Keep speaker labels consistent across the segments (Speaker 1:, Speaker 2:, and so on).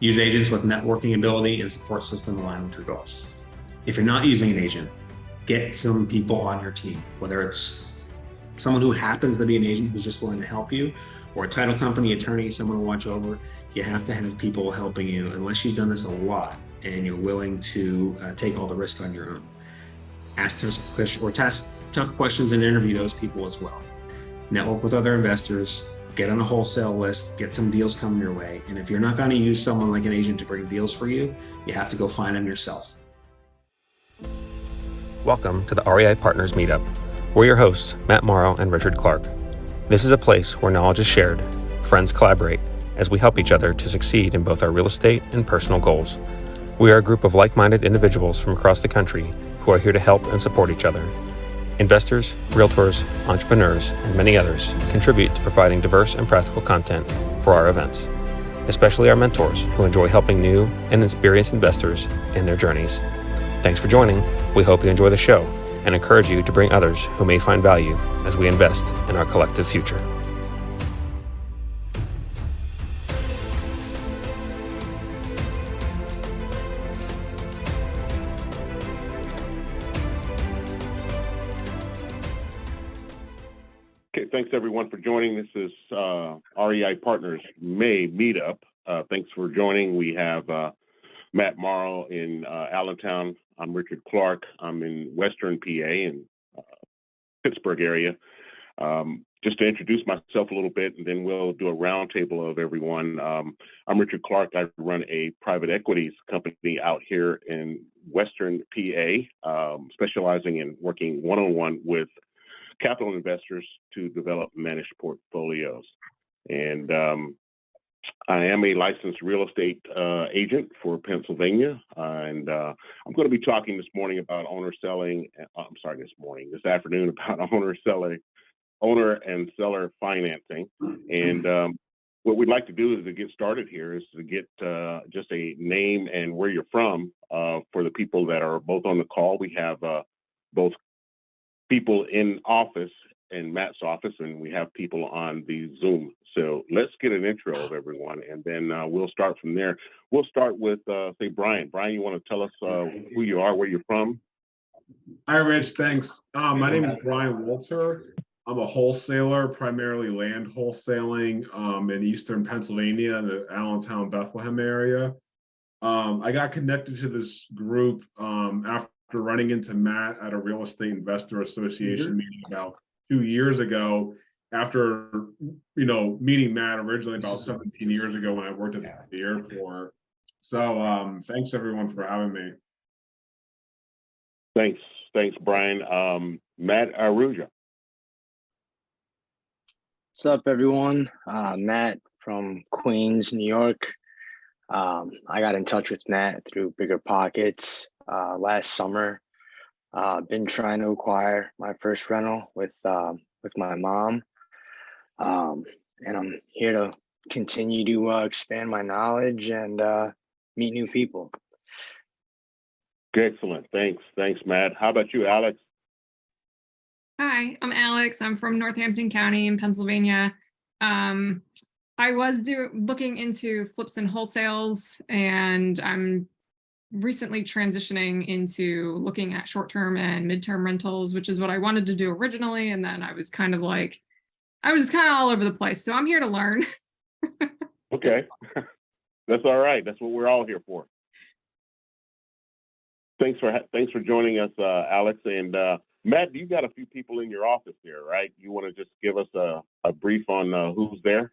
Speaker 1: Use agents with networking ability and support system aligned with your goals. If you're not using an agent, get some people on your team, whether it's someone who happens to be an agent who's just willing to help you, or a title company attorney, someone to watch over. You have to have people helping you unless you've done this a lot and you're willing to take all the risk on your own. Ask tough questions and interview those people as well. Network with other investors, get on a wholesale list, get some deals coming your way. And if you're not going to use someone like an agent to bring deals for you, you have to go find them yourself.
Speaker 2: Welcome to the REI Partners Meetup. We're your hosts, Matt Morrow and Richard Clark. This is a place where knowledge is shared, friends collaborate, as we help each other to succeed in both our real estate and personal goals. We are a group of like-minded individuals from across the country who are here to help and support each other. Investors, realtors, entrepreneurs, and many others contribute to providing diverse and practical content for our events, especially our mentors who enjoy helping new and experienced investors in their journeys. Thanks for joining. We hope you enjoy the show and encourage you to bring others who may find value as we invest in our collective future.
Speaker 3: Okay, thanks everyone for joining. This is REI Partners May Meetup. Thanks for joining. We have Matt Morrow in Allentown. I'm Richard Clark. I'm in Western PA in Pittsburgh area. Just to introduce myself a little bit, and then we'll do a roundtable of everyone. I'm Richard Clark. I run a private equities company out here in Western PA, specializing in working one-on-one with capital investors to develop managed portfolios. And I am a licensed real estate agent for Pennsylvania, and I'm going to be talking this morning about this afternoon about owner and seller financing. And what we'd like to do is to get started here is to get just a name and where you're from for the people that are both on the call. We have both people in office in Matt's office, and we have people on the Zoom. So let's get an intro of everyone, and then we'll start from there. We'll start with, say, Brian. Brian, you want to tell us who you are, where you're from?
Speaker 4: Hi, Rich. Thanks. My name is Brian Walter. I'm a wholesaler, primarily land wholesaling in Eastern Pennsylvania, in the Allentown, Bethlehem area. I got connected to this group after running into Matt at a Real Estate Investor Association meeting about 2 years ago, after meeting Matt originally about 17 years ago when I worked at the airport. So thanks everyone for having me.
Speaker 3: Thanks, Brian. Matt Aruja.
Speaker 5: What's up, everyone? Matt from Queens, New York. I got in touch with Matt through Bigger Pockets last summer. Been trying to acquire my first rental with my mom, and I'm here to continue to expand my knowledge and meet new people.
Speaker 3: Excellent. Thanks, Matt. How about you, Alex?
Speaker 6: Hi, I'm Alex. I'm from Northampton County in Pennsylvania. I was looking into flips and wholesales, and I'm recently transitioning into looking at short-term and mid-term rentals, which is what I wanted to do originally. And then I was kind of all over the place. So I'm here to learn.
Speaker 3: Okay. That's all right. That's what we're all here for. Thanks for joining us, Alex. And Matt, you got a few people in your office there, right? You want to just give us a brief on who's there?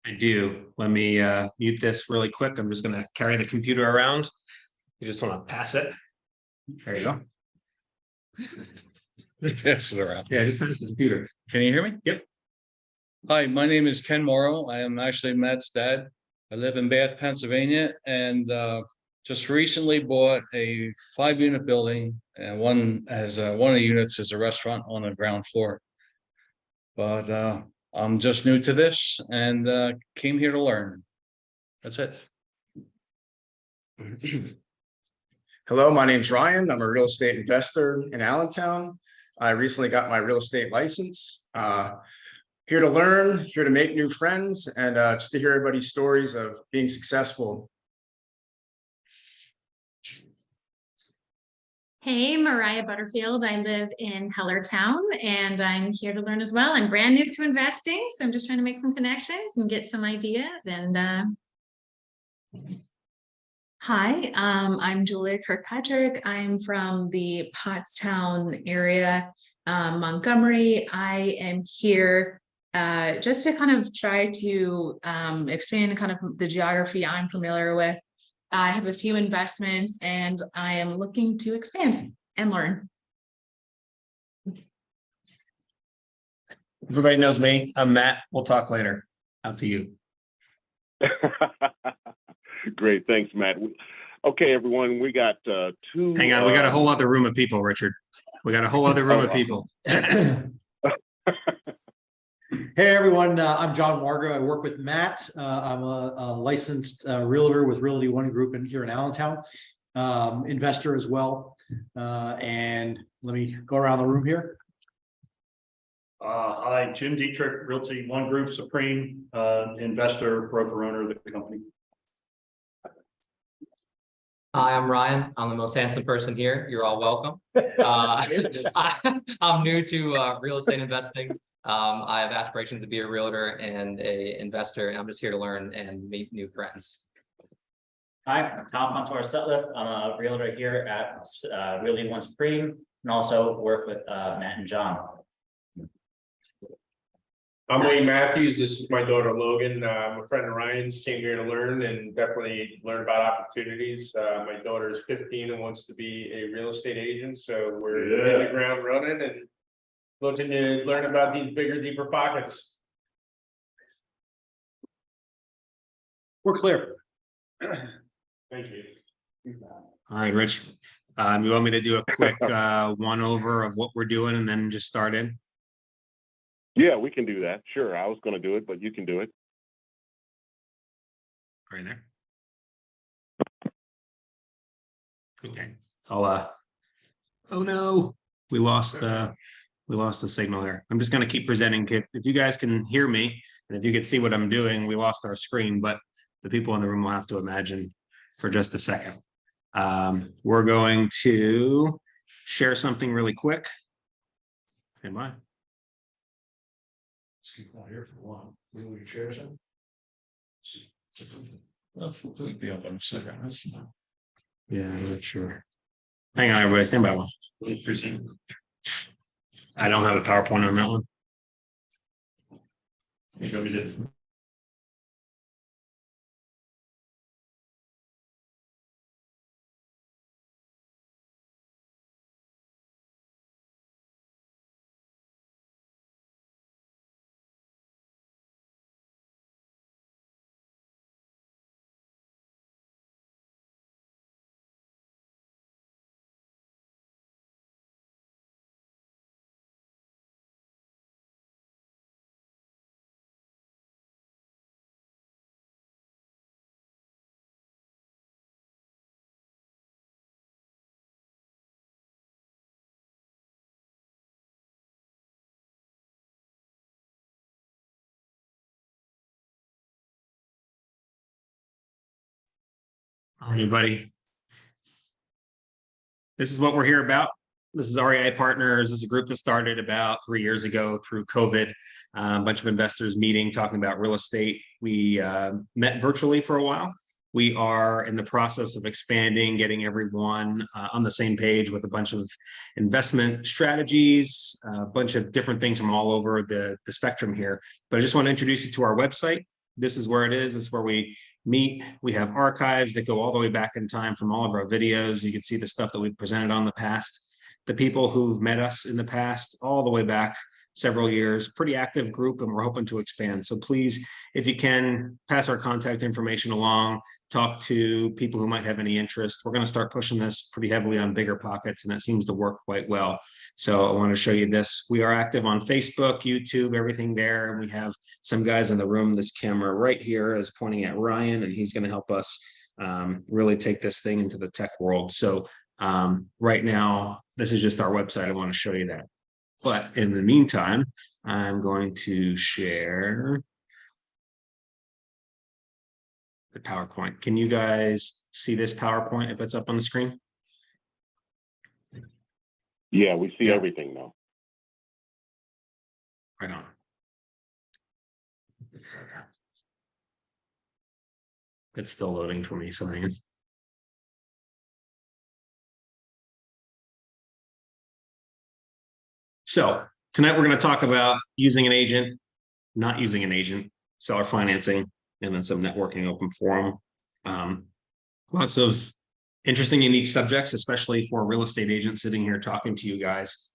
Speaker 1: I do. Let me mute this really quick. I'm just going to carry the computer around. You just want to pass it. There you go.
Speaker 7: Pass it around.
Speaker 1: Yeah, just pass the computer.
Speaker 7: Can you hear me?
Speaker 1: Yep.
Speaker 7: Hi, my name is Ken Morrow. I am actually Matt's dad. I live in Bath, Pennsylvania, and just recently bought a 5-unit building, and one of the units is a restaurant on the ground floor. But I'm just new to this and came here to learn. That's it.
Speaker 8: Hello, my name's Ryan. I'm a real estate investor in Allentown. I recently got my real estate license. Here to learn, here to make new friends, and just to hear everybody's stories of being successful.
Speaker 9: Hey, Mariah Butterfield. I live in Hellertown and I'm here to learn as well. I'm brand new to investing, so I'm just trying to make some connections and get some ideas. And hi, I'm Julia Kirkpatrick. I'm from the Pottstown area, Montgomery. I am here just to kind of try to expand kind of the geography I'm familiar with. I have a few investments and I am looking to expand and learn.
Speaker 1: Everybody knows me. I'm Matt. We'll talk later. Out to you.
Speaker 3: Great. Thanks, Matt. Okay, everyone, we got two.
Speaker 1: Hang on. We got a whole other room of people, Richard. We got a whole other room of people.
Speaker 10: Hey everyone, I'm John Wargo. I work with Matt. I'm a licensed realtor with Realty One Group here in Allentown, investor as well. And let me go around the room here.
Speaker 11: Hi, Jim Dietrich, Realty One Group Supreme, investor, broker owner of the company.
Speaker 12: Hi, I'm Ryan. I'm the most handsome person here. You're all welcome. I'm new to real estate investing. I have aspirations to be a realtor and a investor, and I'm just here to learn and meet new friends.
Speaker 13: Hi, I'm Tom Montour Sutliff. I'm a realtor here at Realty One Supreme, and also work with Matt and John.
Speaker 14: I'm Wayne Matthews. This is my daughter Logan. I'm a friend of Ryan's. Came here to learn and definitely learn about opportunities. My daughter is 15 and wants to be a real estate agent, so we're hitting the ground running and looking to learn about these bigger, deeper pockets.
Speaker 10: We're clear.
Speaker 14: Thank you.
Speaker 1: All right, Rich. You want me to do a quick one over of what we're doing and then just start in?
Speaker 3: Yeah, we can do that. Sure. I was going to do it, but you can do it.
Speaker 1: Right there. Okay. I'll oh no, we lost the signal here. I'm just going to keep presenting. If you guys can hear me and if you can see what I'm doing, we lost our screen, but the people in the room will have to imagine for just a second. We're going to share something really quick. Stand by.
Speaker 11: Here for one. Will you share some?
Speaker 1: Yeah, I'm not sure. Hang on, everybody. Stand by one. I don't have a PowerPoint on that one.
Speaker 11: You we did.
Speaker 1: Anybody? This is what we're here about. This is REI Partners. This is a group that started about 3 years ago through COVID. A bunch of investors meeting, talking about real estate. We met virtually for a while. We are in the process of expanding, getting everyone on the same page with a bunch of investment strategies, a bunch of different things from all over the spectrum here. But I just want to introduce you to our website. This is where it is. This is where we meet. We have archives that go all the way back in time from all of our videos. You can see the stuff that we've presented on the past, the people who've met us in the past, all the way back several years. Pretty active group, and we're hoping to expand. So please, if you can, pass our contact information along, talk to people who might have any interest. We're going to start pushing this pretty heavily on bigger pockets, and that seems to work quite well. So I want to show you this. We are active on Facebook, YouTube, everything there. And we have some guys in the room. This camera right here is pointing at Ryan, and he's going to help us really take this thing into the tech world. So right now, this is just our website. I want to show you that. But in the meantime, I'm going to share the PowerPoint. Can you guys see this PowerPoint if it's up on the screen?
Speaker 3: Yeah, we see
Speaker 1: Yeah.
Speaker 3: everything now.
Speaker 1: Right on. It's still loading for me, so hang on. So tonight we're going to talk about using an agent, not using an agent, seller financing, and then some networking open forum. Lots of interesting, unique subjects, especially for a real estate agent sitting here talking to you guys,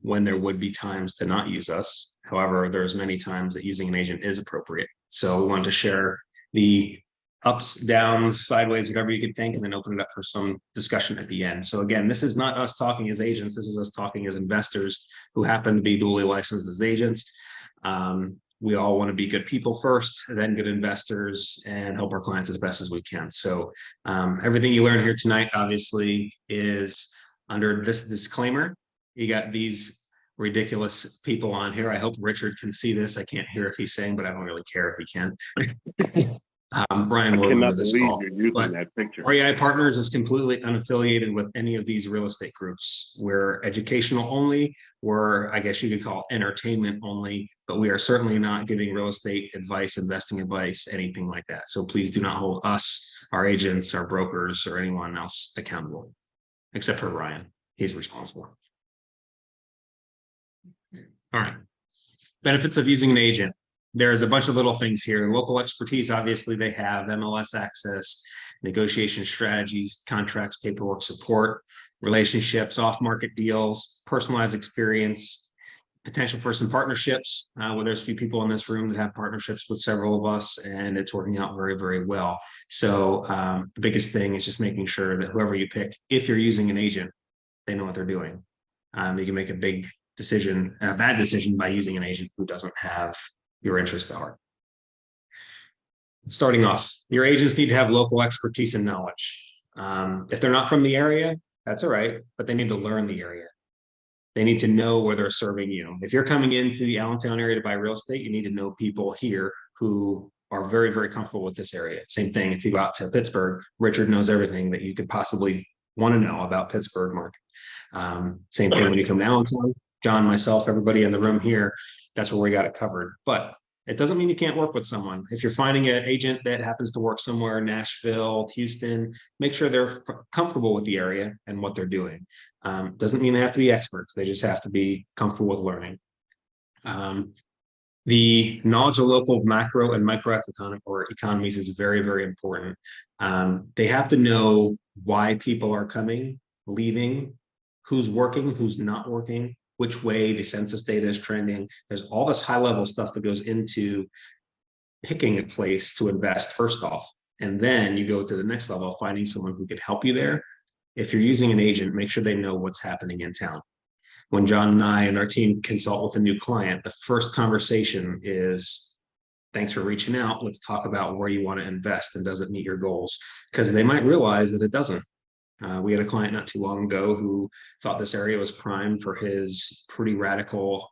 Speaker 1: when there would be times to not use us. However, there's many times that using an agent is appropriate. So we wanted to share the ups, downs, sideways, whatever you could think, and then open it up for some discussion at the end. So again, this is not us talking as agents. This is us talking as investors who happen to be duly licensed as agents. We all want to be good people first, then good investors, and help our clients as best as we can. So everything you learn here tonight, obviously, is under this disclaimer. You got these ridiculous people on here. I hope Richard can see this. I can't hear if he's saying, but I don't really care if he can. Brian will remember this call.
Speaker 3: You're using that picture.
Speaker 1: REI Partners is completely unaffiliated with any of these real estate groups. We're educational only. We're, I guess you could call entertainment only, but we are certainly not giving real estate advice, investing advice, anything like that. So please do not hold us, our agents, our brokers, or anyone else accountable, except for Ryan. He's responsible. All right. Benefits of using an agent. There's a bunch of little things here. Local expertise, obviously, they have MLS access, negotiation strategies, contracts, paperwork support, relationships, off-market deals, personalized experience, potential for some partnerships, where there's a few people in this room that have partnerships with several of us, and it's working out very, very well. So the biggest thing is just making sure that whoever you pick, if you're using an agent, they know what they're doing. You can make a big decision, a bad decision, by using an agent who doesn't have your interests at heart. Starting off, your agents need to have local expertise and knowledge. If they're not from the area, that's all right, but they need to learn the area. They need to know where they're serving you. If you're coming into the Allentown area to buy real estate, you need to know people here who are very, very comfortable with this area. Same thing if you go out to Pittsburgh, Richard knows everything that you could possibly want to know about Pittsburgh market. Same thing when you come to Allentown. John, myself, everybody in the room here, that's where we got it covered. But it doesn't mean you can't work with someone. If you're finding an agent that happens to work somewhere in Nashville, Houston, make sure they're comfortable with the area and what they're doing. Doesn't mean they have to be experts. They just have to be comfortable with learning. The knowledge of local macro and microeconomic or economies is very, very important. They have to know why people are coming, leaving, who's working, who's not working, which way the census data is trending. There's all this high level stuff that goes into picking a place to invest first off. And then you go to the next level, finding someone who could help you there. If you're using an agent, make sure they know what's happening in town. When John and I and our team consult with a new client, the first conversation is, thanks for reaching out. Let's talk about where you want to invest and does it meet your goals? Because they might realize that it doesn't. We had a client not too long ago who thought this area was prime for his pretty radical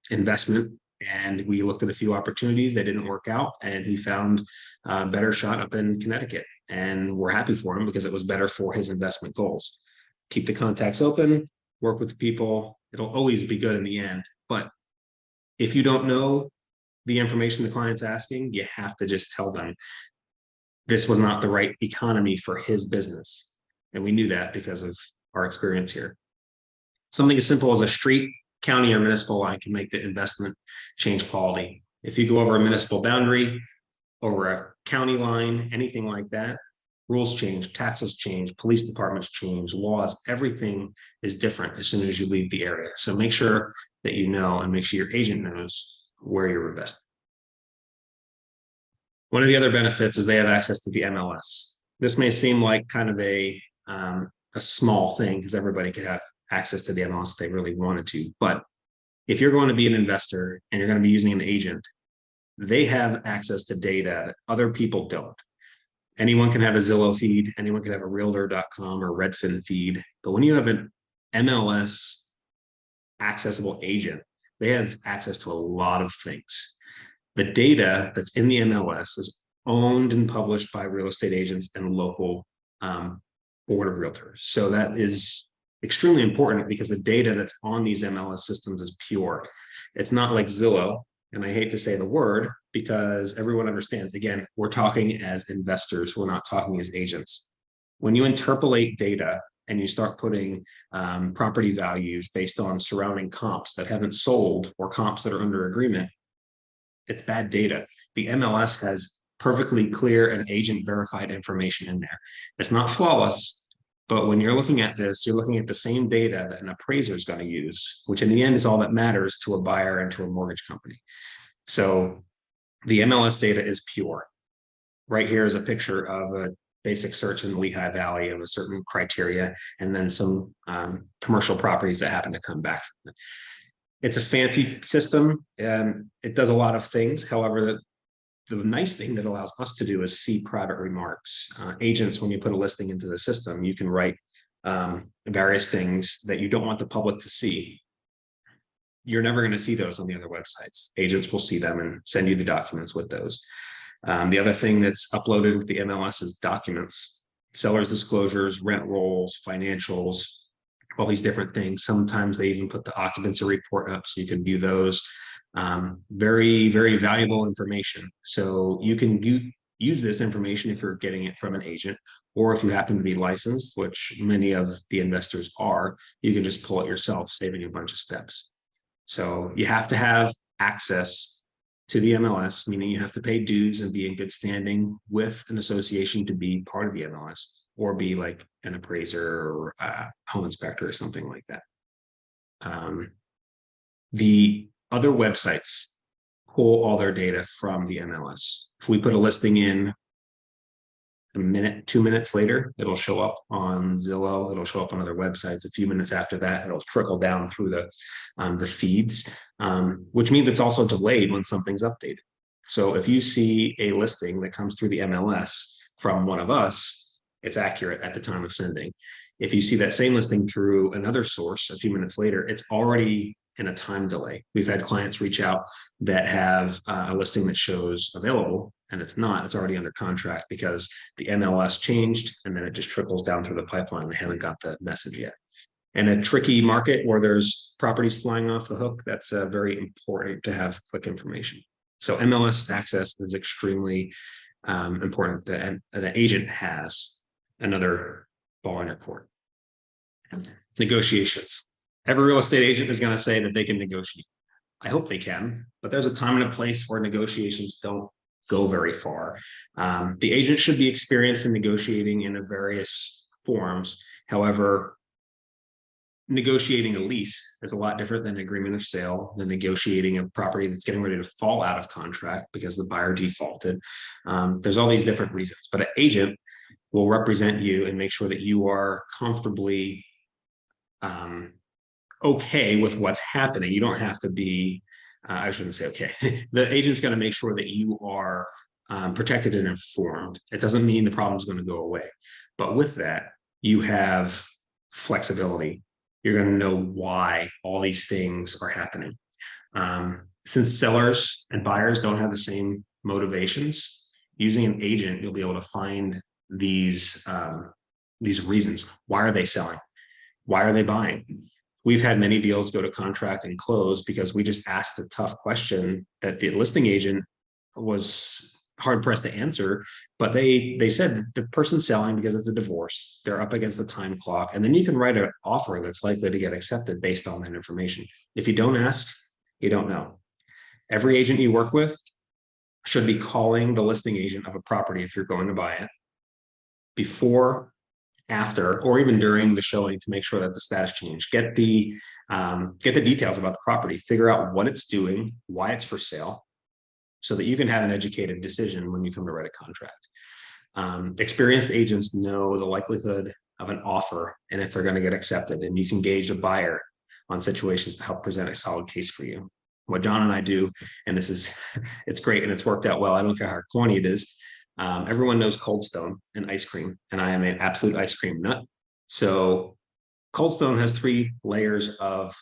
Speaker 1: investment. And we looked at a few opportunities. They didn't work out. And he found a better shot up in Connecticut. And we're happy for him because it was better for his investment goals. Keep the contacts open, work with the people. It'll always be good in the end. But if you don't know the information the client's asking, you have to just tell them this was not the right economy for his business. And we knew that because of our experience here. Something as simple as a street, county, or municipal line can make the investment change quality. If you go over a municipal boundary, over a county line, anything like that, rules change, taxes change, police departments change, laws, everything is different as soon as you leave the area. So make sure that you know and make sure your agent knows where you're investing. One of the other benefits is they have access to the MLS. This may seem like kind of a small thing because everybody could have access to the MLS if they really wanted to. But if you're going to be an investor and you're going to be using an agent, they have access to data that other people don't. Anyone can have a Zillow feed, anyone can have a Realtor.com or Redfin feed. But when you have an MLS accessible agent, they have access to a lot of things. The data that's in the MLS is owned and published by real estate agents and local board of realtors. So that is extremely important because the data that's on these MLS systems is pure. It's not like Zillow, and I hate to say the word because everyone understands, again, we're talking as investors, we're not talking as agents. When you interpolate data and you start putting property values based on surrounding comps that haven't sold or comps that are under agreement, it's bad data. The MLS has perfectly clear and agent verified information in there. It's not flawless, but when you're looking at this, you're looking at the same data that an appraiser is going to use, which in the end is all that matters to a buyer and to a mortgage company. So the MLS data is pure. Right here is a picture of a basic search in the Lehigh Valley of a certain criteria, and then some commercial properties that happen to come back from it. It's a fancy system and it does a lot of things. However, the nice thing that allows us to do is see private remarks. Agents, when you put a listing into the system, you can write various things that you don't want the public to see. You're never going to see those on the other websites. Agents will see them and send you the documents with those. The other thing that's uploaded with the MLS is documents, seller's disclosures, rent rolls, financials, all these different things. Sometimes they even put the occupancy report up so you can view those. Very, very valuable information. So you can use this information if you're getting it from an agent, or if you happen to be licensed, which many of the investors are, you can just pull it yourself, saving a bunch of steps. So you have to have access to the MLS, meaning you have to pay dues and be in good standing with an association to be part of the MLS, or be like an appraiser or a home inspector or something like that. The other websites pull all their data from the MLS. If we put a listing in a minute, 2 minutes later, it'll show up on Zillow, it'll show up on other websites. A few minutes after that, it'll trickle down through the feeds, which means it's also delayed when something's updated. So if you see a listing that comes through the MLS from one of us, it's accurate at the time of sending. If you see that same listing through another source a few minutes later, it's already in a time delay. We've had clients reach out that have a listing that shows available and it's not, it's already under contract because the MLS changed and then it just trickles down through the pipeline. They haven't got the message yet. In a tricky market where there's properties flying off the hook, that's very important to have quick information. So MLS access is extremely important that an agent has another ball in your court. Negotiations. Every real estate agent is going to say that they can negotiate. I hope they can, but there's a time and a place where negotiations don't go very far. The agent should be experienced in negotiating in various forms. However, negotiating a lease is a lot different than an agreement of sale, than negotiating a property that's getting ready to fall out of contract because the buyer defaulted. There's all these different reasons, but an agent will represent you and make sure that you are comfortably okay with what's happening. You don't have to be, I shouldn't say okay. The agent's going to make sure that you are protected and informed. It doesn't mean the problem's going to go away. But with that, you have flexibility. You're going to know why all these things are happening. Since sellers and buyers don't have the same motivations, using an agent, you'll be able to find these reasons. Why are they selling? Why are they buying? We've had many deals go to contract and close because we just asked the tough question that the listing agent was hard pressed to answer, but they said the person's selling because it's a divorce. They're up against the time clock. And then you can write an offer that's likely to get accepted based on that information. If you don't ask, you don't know. Every agent you work with should be calling the listing agent of a property if you're going to buy it before, after, or even during the showing to make sure that the status changed. Get the details about the property, figure out what it's doing, why it's for sale, so that you can have an educated decision when you come to write a contract. Experienced agents know the likelihood of an offer and if they're going to get accepted, and you can gauge a buyer on situations to help present a solid case for you. What John and I do, and this is, it's great and it's worked out well. I don't care how corny it is. Everyone knows Cold Stone and ice cream, and I am an absolute ice cream nut. So Cold Stone has 3 layers of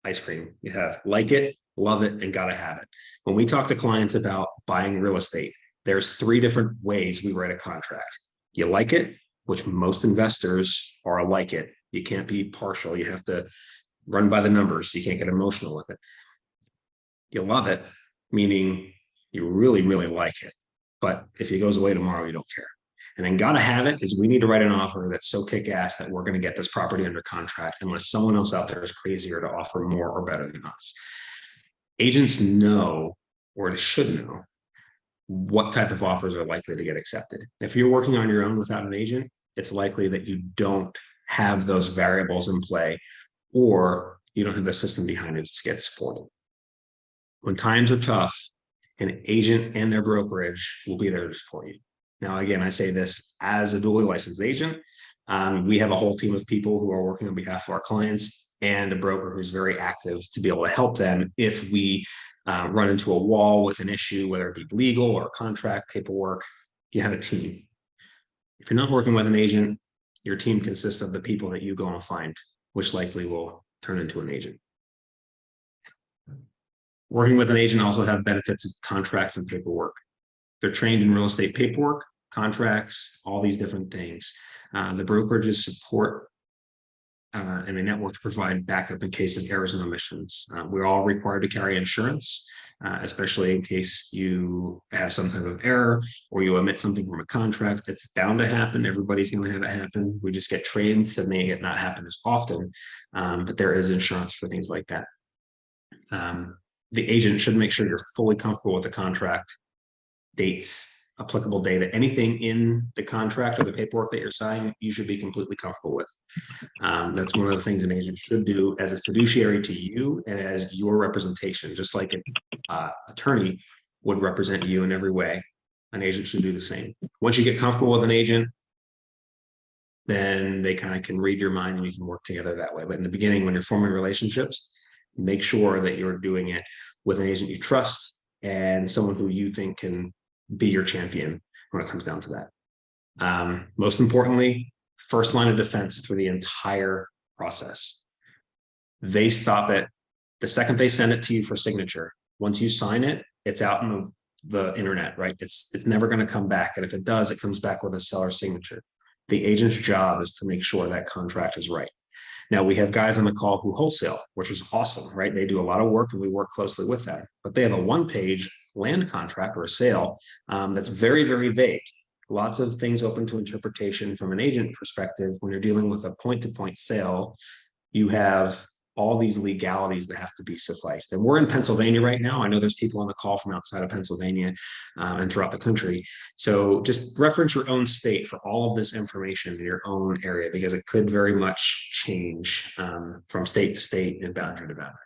Speaker 1: ice cream. You have like it, love it, and gotta have it. When we talk to clients about buying real estate, there's 3 different ways we write a contract. You like it, which most investors are like it. You can't be partial. You have to run by the numbers. You can't get emotional with it. You love it, meaning you really, really like it. But if it goes away tomorrow, you don't care. And then gotta have it is we need to write an offer that's so kick-ass that we're going to get this property under contract unless someone else out there is crazier to offer more or better than us. Agents know, or they should know, what type of offers are likely to get accepted. If you're working on your own without an agent, it's likely that you don't have those variables in play, or you don't have the system behind it to get supported. When times are tough, an agent and their brokerage will be there to support you. Now, again, I say this as a dually licensed agent. We have a whole team of people who are working on behalf of our clients and a broker who's very active to be able to help them if we run into a wall with an issue, whether it be legal or contract paperwork. You have a team. If you're not working with an agent, your team consists of the people that you go and find, which likely will turn into an agent. Working with an agent also have benefits of contracts and paperwork. They're trained in real estate paperwork, contracts, all these different things. The brokerages support and the network to provide backup in case of errors and omissions. We're all required to carry insurance, especially in case you have some type of error or you omit something from a contract. It's bound to happen. Everybody's going to have it happen. We just get trained to make it not happen as often, but there is insurance for things like that. The agent should make sure you're fully comfortable with the contract, dates, applicable data, anything in the contract or the paperwork that you're signing, you should be completely comfortable with. That's one of the things an agent should do as a fiduciary to you and as your representation, just like an attorney would represent you in every way. An agent should do the same. Once you get comfortable with an agent, then they kind of can read your mind and you can work together that way. But in the beginning, when you're forming relationships, make sure that you're doing it with an agent you trust and someone who you think can be your champion when it comes down to that. Most importantly, first line of defense through the entire process. They stop it the second they send it to you for signature. Once you sign it, it's out in the internet, right? It's never going to come back. And if it does, it comes back with a seller signature. The agent's job is to make sure that contract is right. Now, we have guys on the call who wholesale, which is awesome, right? They do a lot of work and we work closely with them, but they have a 1-page land contract or a sale that's very, very vague. Lots of things open to interpretation from an agent perspective. When you're dealing with a point-to-point sale, you have all these legalities that have to be sufficed. And we're in Pennsylvania right now. I know there's people on the call from outside of Pennsylvania and throughout the country. So just reference your own state for all of this information in your own area, because it could very much change from state to state and boundary to boundary.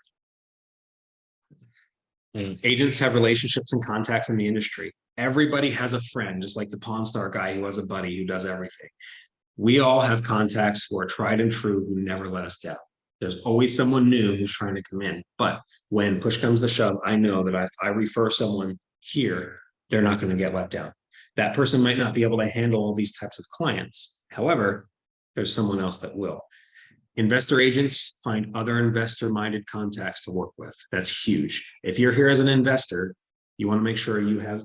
Speaker 1: And agents have relationships and contacts in the industry. Everybody has a friend, just like the Pawn Star guy who has a buddy who does everything. We all have contacts who are tried and true, who never let us down. There's always someone new who's trying to come in. But when push comes to shove, I know that if I refer someone here, they're not going to get let down. That person might not be able to handle all these types of clients. However, there's someone else that will. Investor agents find other investor-minded contacts to work with. That's huge. If you're here as an investor, you want to make sure you have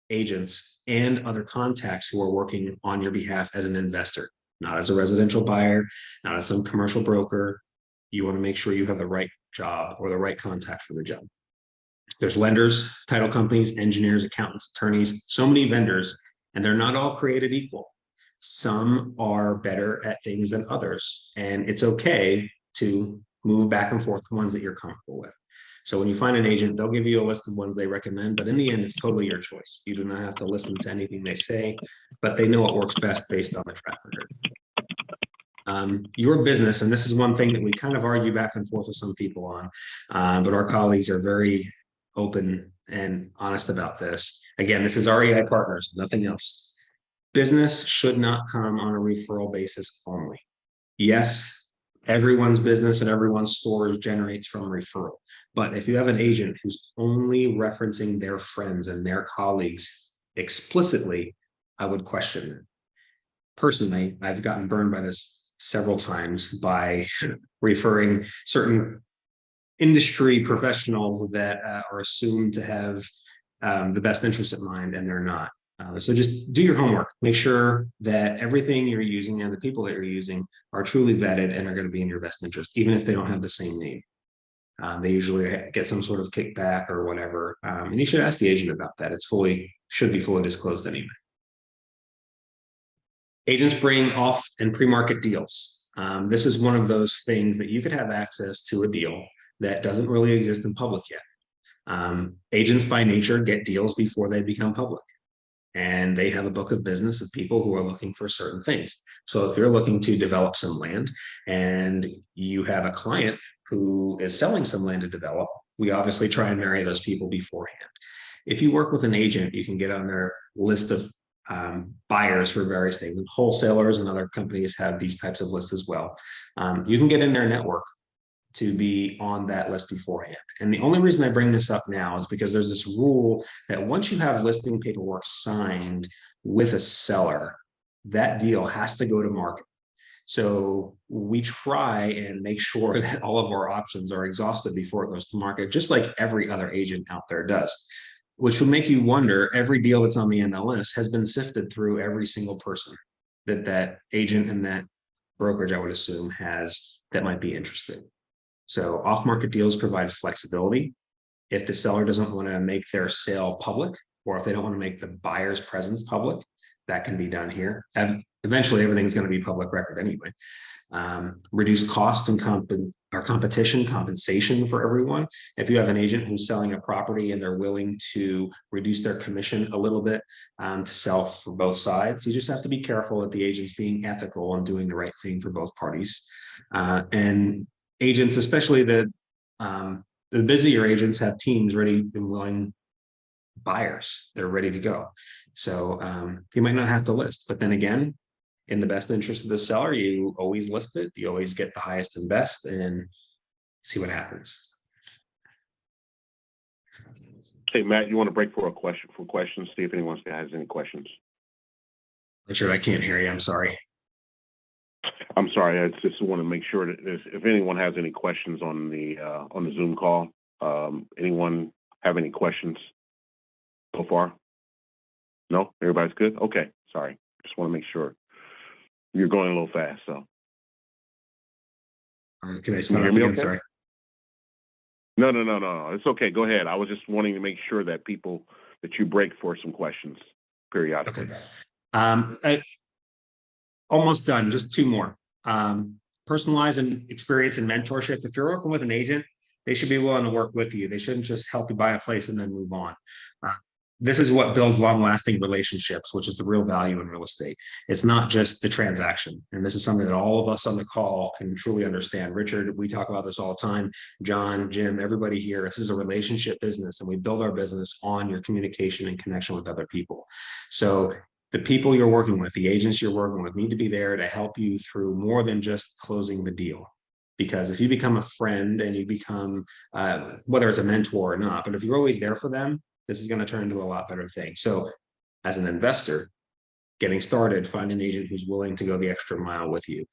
Speaker 1: agents and other contacts who are working on your behalf as an investor, not as a residential buyer, not as some commercial broker. You want to make sure you have the right job or the right contact for the job. There's lenders, title companies, engineers, accountants, attorneys, so many vendors, and they're not all created equal. Some are better at things than others, and it's okay to move back and forth the ones that you're comfortable with. So when you find an agent, they'll give you a list of ones they recommend, but in the end, it's totally your choice. You do not have to listen to anything they say, but they know what works best based on the track record. Your business, and this is one thing that we kind of argue back and forth with some people on, but our colleagues are very open and honest about this. Again, this is REI Partners, nothing else. Business should not come on a referral basis only. Yes, everyone's business and everyone's stores generates from referral. But if you have an agent who's only referencing their friends and their colleagues explicitly, I would question it. Personally, I've gotten burned by this several times by referring certain industry professionals that are assumed to have the best interest at mind, and they're not. So just do your homework. Make sure that everything you're using and the people that you're using are truly vetted and are going to be in your best interest, even if they don't have the same name. They usually get some sort of kickback or whatever, and you should ask the agent about that. Should be fully disclosed anyway. Agents bring off and pre-market deals. This is one of those things that you could have access to a deal that doesn't really exist in public yet. Agents by nature get deals before they become public, and they have a book of business of people who are looking for certain things. So if you're looking to develop some land and you have a client who is selling some land to develop, we obviously try and marry those people beforehand. If you work with an agent, you can get on their list of buyers for various things, and wholesalers and other companies have these types of lists as well. You can get in their network to be on that list beforehand. And the only reason I bring this up now is because there's this rule that once you have listing paperwork signed with a seller, that deal has to go to market. So we try and make sure that all of our options are exhausted before it goes to market, just like every other agent out there does, which will make you wonder, every deal that's on the MLS has been sifted through every single person that agent and that brokerage, I would assume, has that might be interested. So off-market deals provide flexibility. If the seller doesn't want to make their sale public, or if they don't want to make the buyer's presence public, that can be done here. Eventually, everything's going to be public record anyway. Reduce cost and compensation for everyone. If you have an agent who's selling a property and they're willing to reduce their commission a little bit to sell for both sides, you just have to be careful that the agent's being ethical and doing the right thing for both parties. And agents, especially the busier agents, have teams ready and willing buyers. They're ready to go. So you might not have to list, but then again, in the best interest of the seller, you always list it. You always get the highest and best and see what happens.
Speaker 3: Hey, Matt, you want to break for questions? See if anyone has any questions.
Speaker 1: Richard, I can't hear you. I'm sorry.
Speaker 3: I'm sorry. I just want to make sure that if anyone has any questions on the Zoom call, anyone have any questions so far? No, everybody's good. Okay, sorry. Just want to make sure. You're going a little fast, so.
Speaker 1: Can I start again? Okay? Sorry.
Speaker 3: No. It's okay. Go ahead. I was just wanting to make sure that you break for some questions periodically.
Speaker 1: Okay. Almost done. Just two more. Personalized and experience and mentorship. If you're working with an agent, they should be willing to work with you. They shouldn't just help you buy a place and then move on. This is what builds long-lasting relationships, which is the real value in real estate. It's not just the transaction. And this is something that all of us on the call can truly understand. Richard, we talk about this all the time. John, Jim, everybody here, this is a relationship business, and we build our business on your communication and connection with other people. So the people you're working with, the agents you're working with, need to be there to help you through more than just closing the deal. Because if you become a friend and you become, whether it's a mentor or not, but if you're always there for them, this is going to turn into a lot better thing. So as an investor, getting started, find an agent who's willing to go the extra mile with you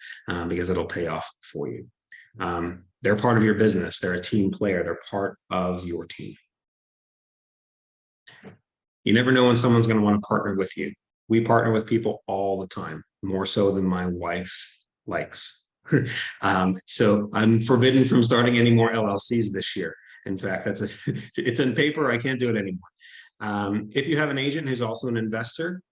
Speaker 1: because it'll pay off for you. They're part of your business. They're a team player. They're part of your team. You never know when someone's going to want to partner with you. We partner with people all the time, more so than my wife likes. So I'm forbidden from starting any more LLCs this year. In fact, it's in paper. I can't do it anymore. If you have an agent who's also an investor,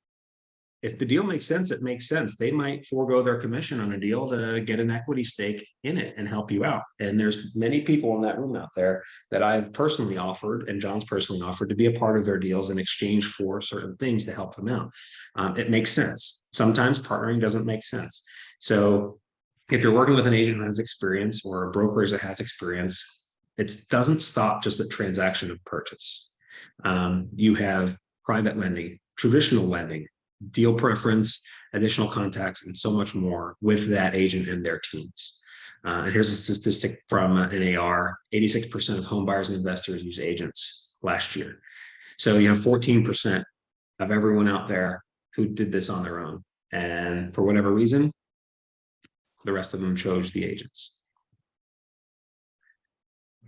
Speaker 1: if the deal makes sense, it makes sense. They might forego their commission on a deal to get an equity stake in it and help you out. And there's many people in that room out there that I've personally offered, and John's personally offered, to be a part of their deals in exchange for certain things to help them out. It makes sense. Sometimes partnering doesn't make sense. So if you're working with an agent who has experience or a brokerage that has experience, it doesn't stop just at transaction of purchase. You have private lending, traditional lending, deal preference, additional contacts, and so much more with that agent and their teams. And here's a statistic from an AR: 86% of home buyers and investors use agents last year. So you have 14% of everyone out there who did this on their own. And for whatever reason, the rest of them chose the agents.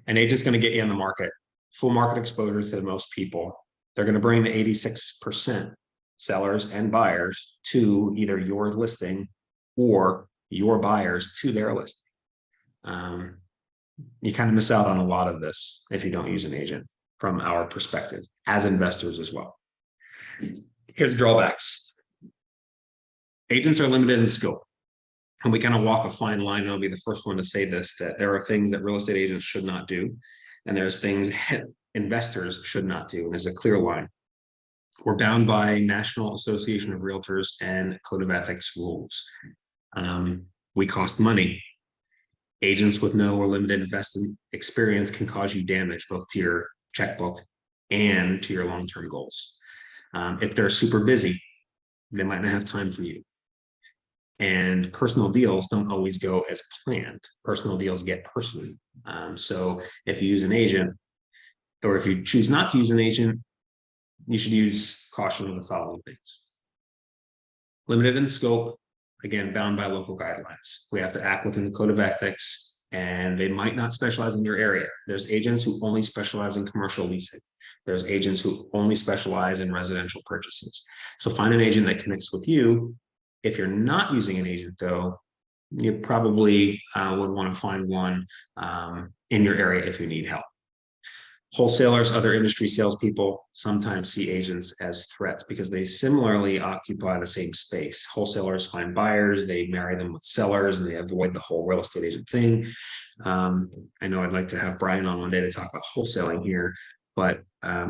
Speaker 1: An agent's going to get you on the market, full market exposure to most people. They're going to bring the 86% sellers and buyers to either your listing or your buyers to their listing. You kind of miss out on a lot of this if you don't use an agent from our perspective as investors as well. Here's drawbacks. Agents are limited in scope. And we kind of walk a fine line. I'll be the first one to say this, that there are things that real estate agents should not do. And there's things that investors should not do. And there's a clear line. We're bound by National Association of Realtors and Code of Ethics rules. We cost money. Agents with no or limited investment experience can cause you damage both to your checkbook and to your long-term goals. If they're super busy, they might not have time for you. And personal deals don't always go as planned. Personal deals get personal. So if you use an agent, or if you choose not to use an agent, you should use caution on the following things. Limited in scope, again, bound by local guidelines. We have to act within the Code of Ethics, and they might not specialize in your area. There's agents who only specialize in commercial leasing. There's agents who only specialize in residential purchases. So find an agent that connects with you. If you're not using an agent, though, you probably would want to find one in your area if you need help. Wholesalers, other industry salespeople sometimes see agents as threats because they similarly occupy the same space. Wholesalers find buyers, they marry them with sellers, and they avoid the whole real estate agent thing. I know I'd like to have Brian on one day to talk about wholesaling here, but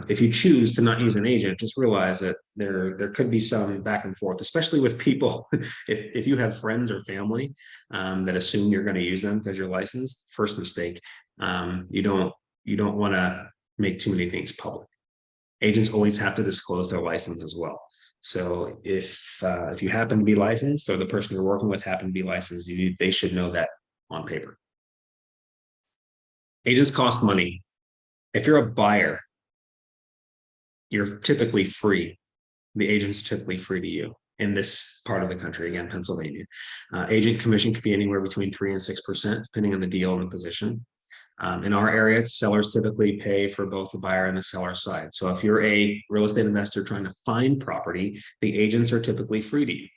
Speaker 1: if you choose to not use an agent, just realize that there could be some back and forth, especially with people. If you have friends or family that assume you're going to use them because you're licensed, first mistake. You don't want to make too many things public. Agents always have to disclose their license as well. So if you happen to be licensed, or the person you're working with happen to be licensed, they should know that on paper. Agents cost money. If you're a buyer, you're typically free. The agent's typically free to you in this part of the country, again, Pennsylvania. Agent commission could be anywhere between 3% and 6%, depending on the deal and the position. In our area, sellers typically pay for both the buyer and the seller side. So if you're a real estate investor trying to find property, the agents are typically free to you.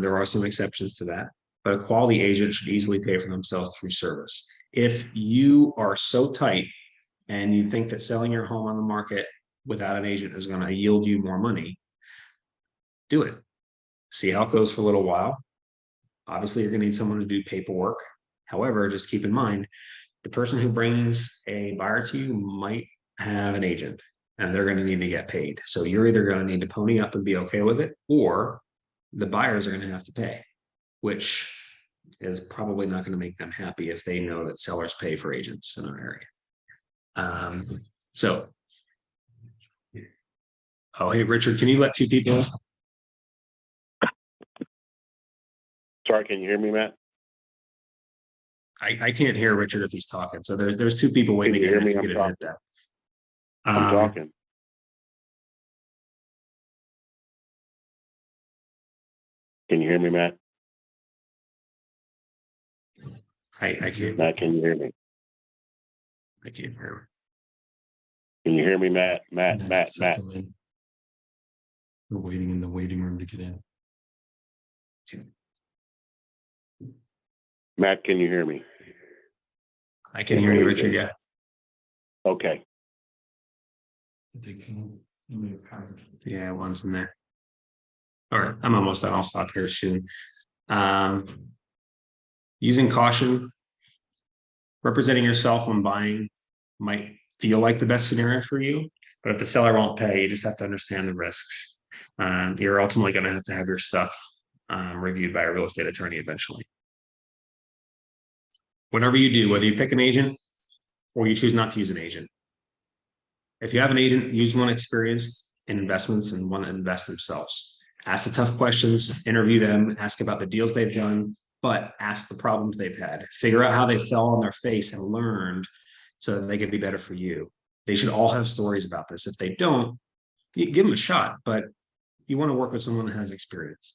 Speaker 1: There are some exceptions to that, but a quality agent should easily pay for themselves through service. If you are so tight and you think that selling your home on the market without an agent is going to yield you more money, do it. See how it goes for a little while. Obviously, you're going to need someone to do paperwork. However, just keep in mind, the person who brings a buyer to you might have an agent, and they're going to need to get paid. So you're either going to need to pony up and be okay with it, or the buyers are going to have to pay, which is probably not going to make them happy if they know that sellers pay for agents in our area. Oh, hey, Richard, can you let two people?
Speaker 3: Sorry, can you hear me, Matt?
Speaker 1: I can't hear Richard if he's talking. So there's two people waiting to get in, if you could admit that.
Speaker 3: I'm talking. Can you hear me, Matt?
Speaker 1: I can't.
Speaker 3: Matt, can you hear me?
Speaker 1: I can't hear him.
Speaker 3: Can you hear me, Matt? Matt.
Speaker 15: We're waiting in the waiting room to get in.
Speaker 3: Matt, can you hear me?
Speaker 1: I can hear you, Richard. Yeah.
Speaker 3: Okay.
Speaker 1: Yeah, one's in there. All right, I'm almost done. I'll stop here soon. Using caution, representing yourself when buying might feel like the best scenario for you, but if the seller won't pay, you just have to understand the risks. You're ultimately going to have your stuff reviewed by a real estate attorney eventually. Whatever you do, whether you pick an agent or you choose not to use an agent, if you have an agent, use one experienced in investments and one that invests themselves. Ask the tough questions, interview them, ask about the deals they've done, but ask the problems they've had. Figure out how they fell on their face and learned so that they can be better for you. They should all have stories about this. If they don't, you give them a shot, but you want to work with someone that has experience.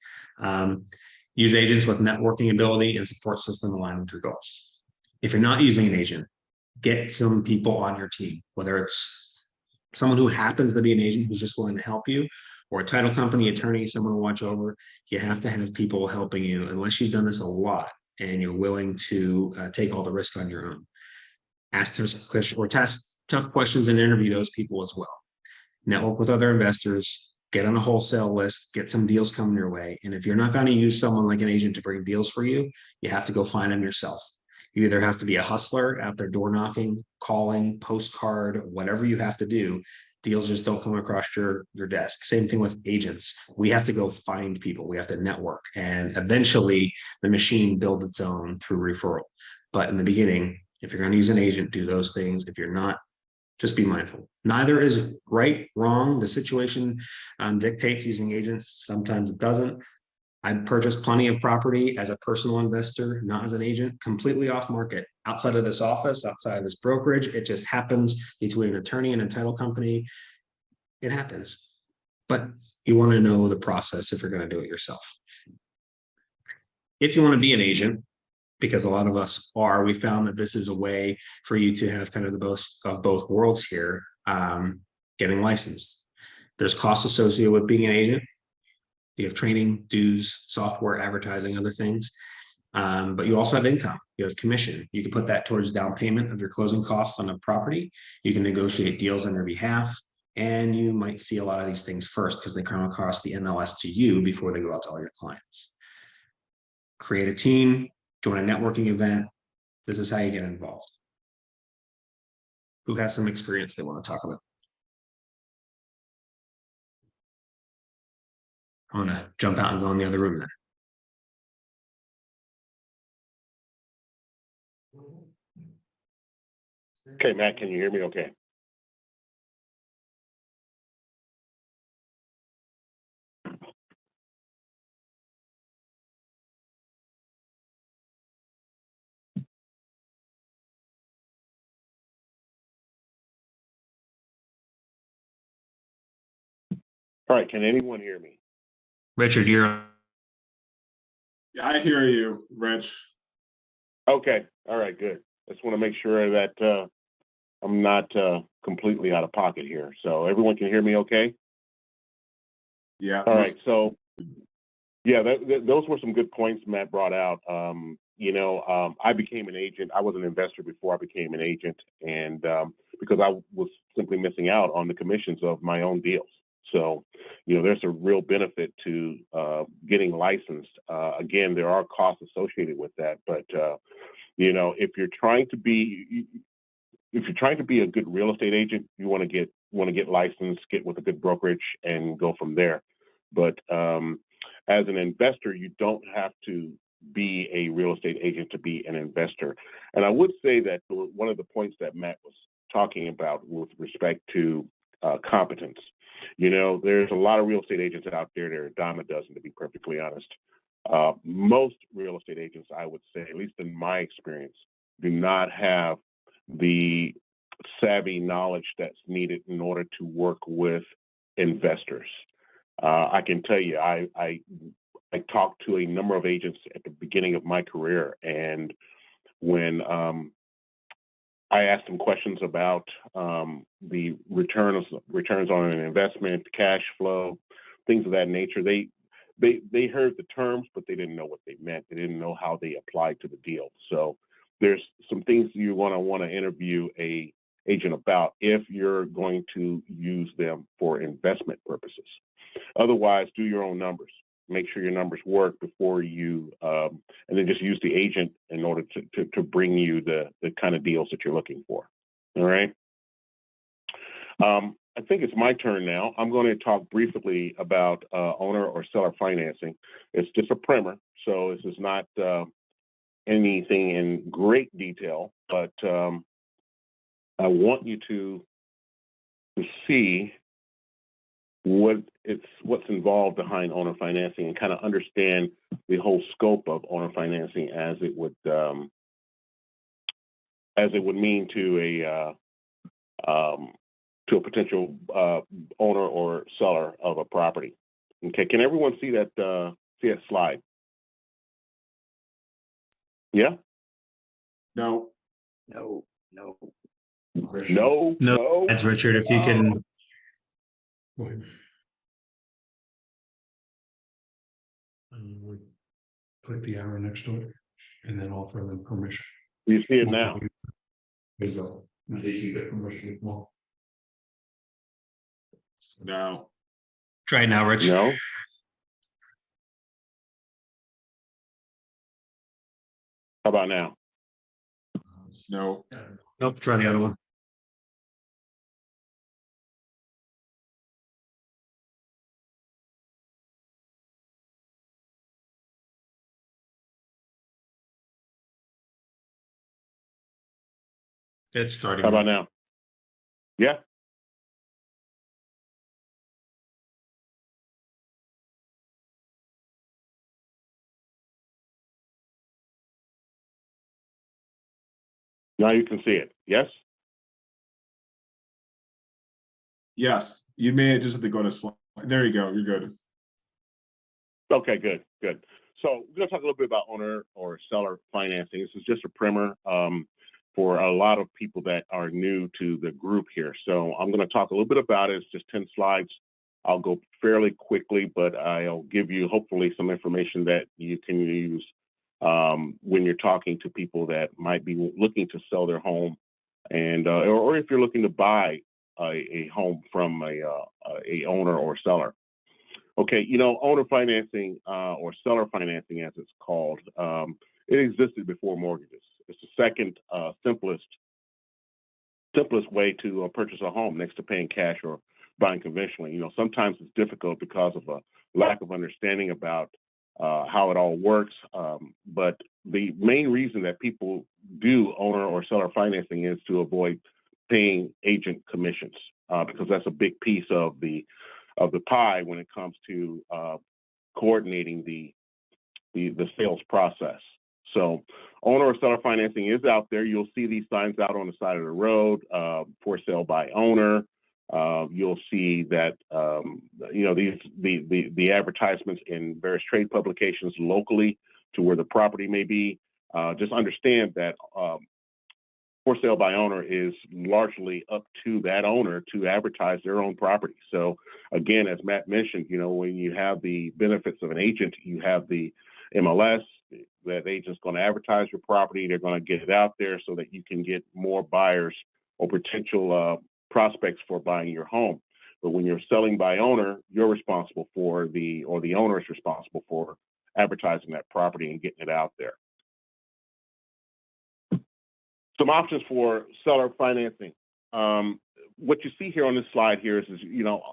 Speaker 1: Use agents with networking ability and support system aligned with your goals. If you're not using an agent, get some people on your team, whether it's someone who happens to be an agent who's just willing to help you, or a title company attorney, someone to watch over. You have to have people helping you unless you've done this a lot and you're willing to take all the risk on your own. Ask tough questions and interview those people as well. Network with other investors, get on a wholesale list, get some deals coming your way. And if you're not going to use someone like an agent to bring deals for you, you have to go find them yourself. You either have to be a hustler out there door knocking, calling, postcard, whatever you have to do. Deals just don't come across your desk. Same thing with agents. We have to go find people. We have to network. And eventually the machine builds its own through referral. But in the beginning, if you're going to use an agent, do those things. If you're not, just be mindful. Neither is right, wrong. The situation dictates using agents. Sometimes it doesn't. I've purchased plenty of property as a personal investor, not as an agent, completely off market, outside of this office, outside of this brokerage. It just happens between an attorney and a title company. It happens. But you want to know the process if you're going to do it yourself. If you want to be an agent, because a lot of us are, we found that this is a way for you to have kind of the best of both worlds here, getting licensed. There's costs associated with being an agent. You have training, dues, software, advertising, other things. But you also have income. You have commission. You can put that towards down payment of your closing costs on a property. You can negotiate deals on your behalf. And you might see a lot of these things first because they come across the MLS to you before they go out to all your clients. Create a team, join a networking event. This is how you get involved. Who has some experience they want to talk about? I'm going to jump out and go in the other room then.
Speaker 3: Okay, Matt, can you hear me okay? All right, can anyone hear me?
Speaker 1: Richard, you're on.
Speaker 4: Yeah, I hear you, Rich.
Speaker 3: Okay, all right, good. I just want to make sure that I'm not completely out of pocket here. So everyone can hear me okay?
Speaker 4: Yeah.
Speaker 3: All right, so yeah, those were some good points Matt brought out. I became an agent. I was an investor before I became an agent, and because I was simply missing out on the commissions of my own deals. So, there's a real benefit to getting licensed. Again, there are costs associated with that, but if you're trying to be a good real estate agent, you want to get licensed, get with a good brokerage, and go from there. But as an investor, you don't have to be a real estate agent to be an investor. And I would say that one of the points that Matt was talking about with respect to competence, there's a lot of real estate agents out there. There are a dime a dozen, to be perfectly honest. Most real estate agents, I would say, at least in my experience, do not have the savvy knowledge that's needed in order to work with investors. I can tell you, I talked to a number of agents at the beginning of my career, and when I asked them questions about the returns on an investment, cash flow, things of that nature, they heard the terms, but they didn't know what they meant. They didn't know how they applied to the deal. So there's some things you want to interview a agent about if you're going to use them for investment purposes. Otherwise, do your own numbers. Make sure your numbers work before you, and then just use the agent in order to bring you the kind of deals that you're looking for. All right. I think it's my turn now. I'm going to talk briefly about owner or seller financing. It's just a primer, so this is not anything in great detail, but I want you to see what's involved behind owner financing and kind of understand the whole scope of owner financing as it would mean to a potential owner or seller of a property. Okay, can everyone see that slide? Yeah?
Speaker 4: No.
Speaker 5: No.
Speaker 3: No.
Speaker 1: That's Richard. If you can,
Speaker 15: Go ahead. Put the arrow next to it and then offer them permission.
Speaker 3: You see it now.
Speaker 15: There you go. Now they can get permission as well.
Speaker 4: No.
Speaker 1: try it now, Rich.
Speaker 3: No. How about now?
Speaker 4: No.
Speaker 1: Nope, try the other one. It's starting.
Speaker 3: How about now? Yeah. Now you can see it. Yes.
Speaker 4: Yes, you may just have to go to slide. There you go. You're good.
Speaker 3: Okay, good. So we're going to talk a little bit about owner or seller financing. This is just a primer for a lot of people that are new to the group here. So I'm going to talk a little bit about it. It's just 10 slides. I'll go fairly quickly, but I'll give you hopefully some information that you can use when you're talking to people that might be looking to sell their home, and or if you're looking to buy a home from a owner or seller. Okay, owner financing or seller financing, as it's called, it existed before mortgages. It's the second simplest way to purchase a home next to paying cash or buying conventionally. Sometimes it's difficult because of a lack of understanding about how it all works. But the main reason that people do owner or seller financing is to avoid paying agent commissions, because that's a big piece of the pie when it comes to coordinating the sales process. So owner or seller financing is out there. You'll see these signs out on the side of the road, for sale by owner. You'll see that the advertisements in various trade publications locally to where the property may be. Just understand that for sale by owner is largely up to that owner to advertise their own property. So again, as Matt mentioned, when you have the benefits of an agent, you have the MLS. That agent's going to advertise your property. They're going to get it out there so that you can get more buyers or potential prospects for buying your home. But when you're selling by owner, you're responsible for the owner is responsible for advertising that property and getting it out there. Some options for seller financing. What you see here on this slide here is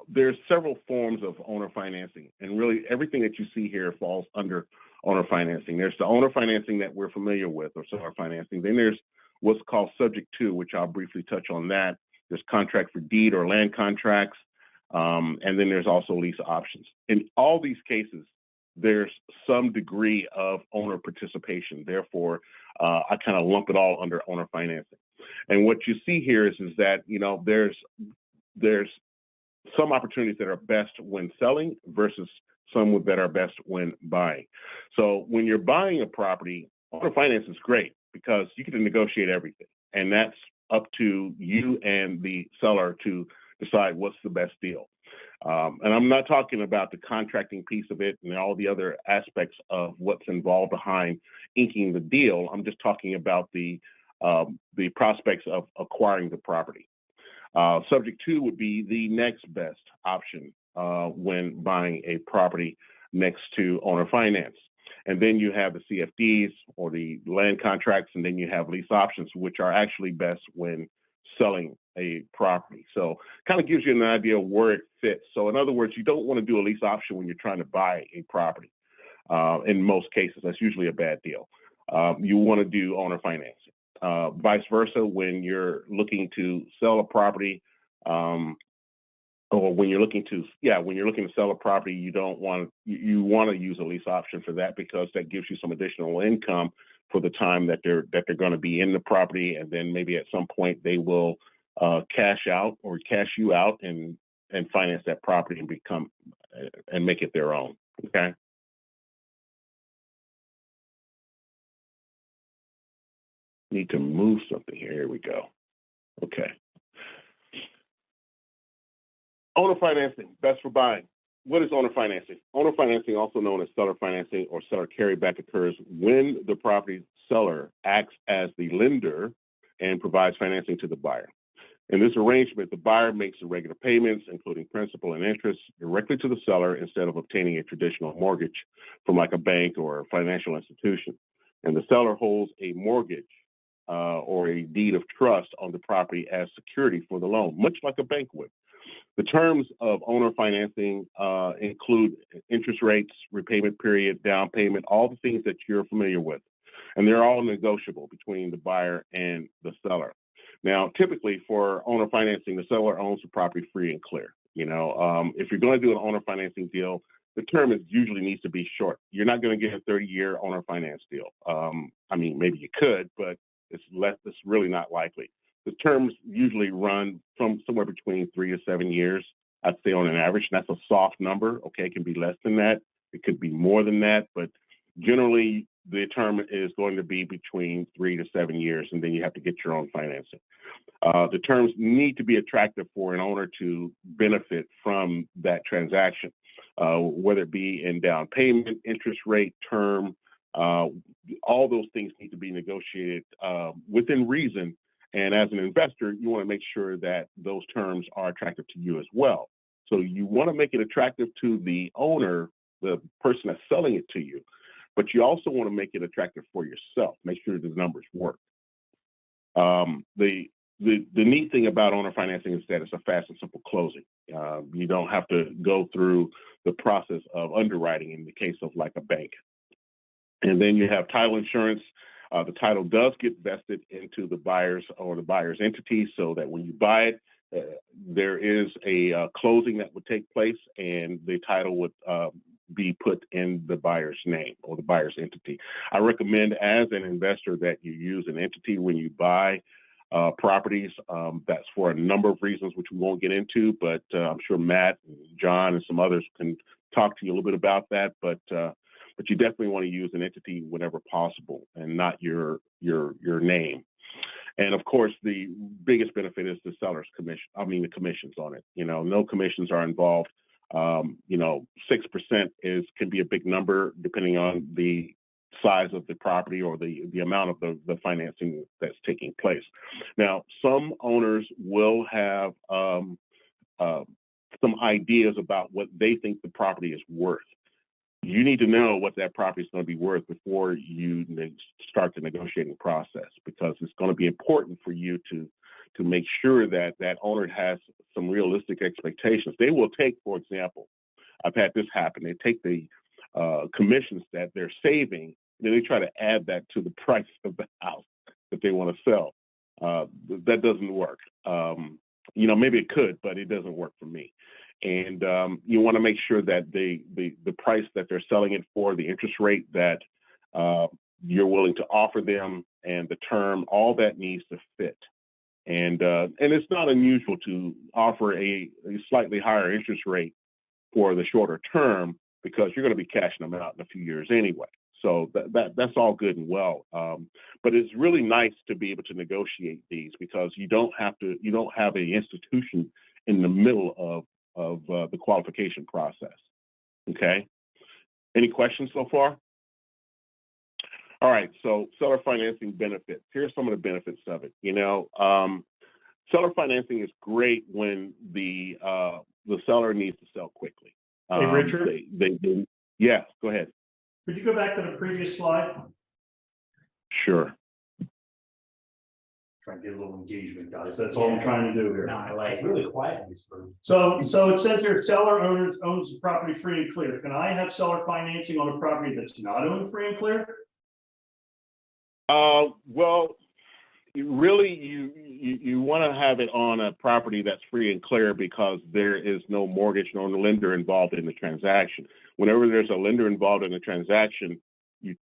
Speaker 3: there's several forms of owner financing, and really everything that you see here falls under owner financing. There's the owner financing that we're familiar with, or seller financing. Then there's what's called subject to, which I'll briefly touch on that. There's contract for deed or land contracts, and then there's also lease options. In all these cases, there's some degree of owner participation. Therefore, I kind of lump it all under owner financing. And what you see here is that there's some opportunities that are best when selling versus some that are best when buying. So when you're buying a property, owner finance is great because you can negotiate everything, and that's up to you and the seller to decide what's the best deal. And I'm not talking about the contracting piece of it and all the other aspects of what's involved behind inking the deal. I'm just talking about the prospects of acquiring the property. Subject to would be the next best option when buying a property next to owner finance. And then you have the CFDs or the land contracts, and then you have lease options, which are actually best when selling a property. So kind of gives you an idea of where it fits. So in other words, you don't want to do a lease option when you're trying to buy a property. In most cases, that's usually a bad deal. You want to do owner financing. Vice versa, when you're looking to sell a property, or when you're looking to sell a property, you want to use a lease option for that, because that gives you some additional income for the time that they're going to be in the property, and then maybe at some point they will cash you out and finance that property and make it their own. Okay. Need to move something here. Here we go. Okay. Owner financing, best for buying. What is owner financing? Owner financing, also known as seller financing or seller carryback, occurs when the property seller acts as the lender and provides financing to the buyer. In this arrangement, the buyer makes the regular payments, including principal and interest, directly to the seller instead of obtaining a traditional mortgage from like a bank or a financial institution. And the seller holds a mortgage or a deed of trust on the property as security for the loan, much like a bank would. The terms of owner financing include interest rates, repayment period, down payment, all the things that you're familiar with. And they're all negotiable between the buyer and the seller. Now, typically for owner financing, the seller owns the property free and clear. You know, if you're going to do an owner financing deal, the term usually needs to be short. You're not going to get a 30-year owner finance deal. I mean, maybe you could, but it's really not likely. The terms usually run from somewhere between 3 to 7 years, I'd say on an average. That's a soft number. Okay, it can be less than that. It could be more than that, but generally the term is going to be between 3 to 7 years, and then you have to get your own financing. The terms need to be attractive for an owner to benefit from that transaction, whether it be in down payment, interest rate, term, all those things need to be negotiated within reason. And as an investor, you want to make sure that those terms are attractive to you as well. So you want to make it attractive to the owner, the person that's selling it to you, but you also want to make it attractive for yourself. Make sure the numbers work. The neat thing about owner financing is that it's a fast and simple closing. You don't have to go through the process of underwriting in the case of like a bank. And then you have title insurance. The title does get vested into the buyer's or the buyer's entity, so that when you buy it, there is a closing that would take place, and the title would be put in the buyer's name or the buyer's entity. I recommend as an investor that you use an entity when you buy properties. That's for a number of reasons, which we won't get into, but I'm sure Matt, and John, and some others can talk to you a little bit about that. But you definitely want to use an entity whenever possible and not your name. And of course, the biggest benefit is the seller's commission. I mean, the commissions on it. You know, no commissions are involved. 6% can be a big number depending on the size of the property or the amount of the financing that's taking place. Now, some owners will have some ideas about what they think the property is worth. You need to know what that property is going to be worth before you start the negotiating process, because it's going to be important for you to make sure that that owner has some realistic expectations. They will take, for example, I've had this happen. They take the commissions that they're saving, and then they try to add that to the price of the house that they want to sell. That doesn't work. Maybe it could, but it doesn't work for me. And you want to make sure that the price that they're selling it for, the interest rate that you're willing to offer them, and the term, all that needs to fit. And it's not unusual to offer a slightly higher interest rate for the shorter term, because you're going to be cashing them out in a few years anyway. So that's all good and well. But it's really nice to be able to negotiate these, because you don't have an institution in the middle of the qualification process. Okay. Any questions so far? All right. So seller financing benefits. Here's some of the benefits of it. Seller financing is great when the seller needs to sell quickly.
Speaker 11: Hey, Richard.
Speaker 3: Yeah, go ahead.
Speaker 11: Could you go back to the previous slide?
Speaker 3: Sure.
Speaker 11: Trying to get a little engagement, guys. That's all I'm trying to do here.
Speaker 13: No, I like
Speaker 11: It's really quiet in this room. So it says here, seller owns the property free and clear. Can I have seller financing on a property that's not owned free and clear?
Speaker 3: Well, really, you want to have it on a property that's free and clear, because there is no mortgage, no lender involved in the transaction. Whenever there's a lender involved in a transaction, you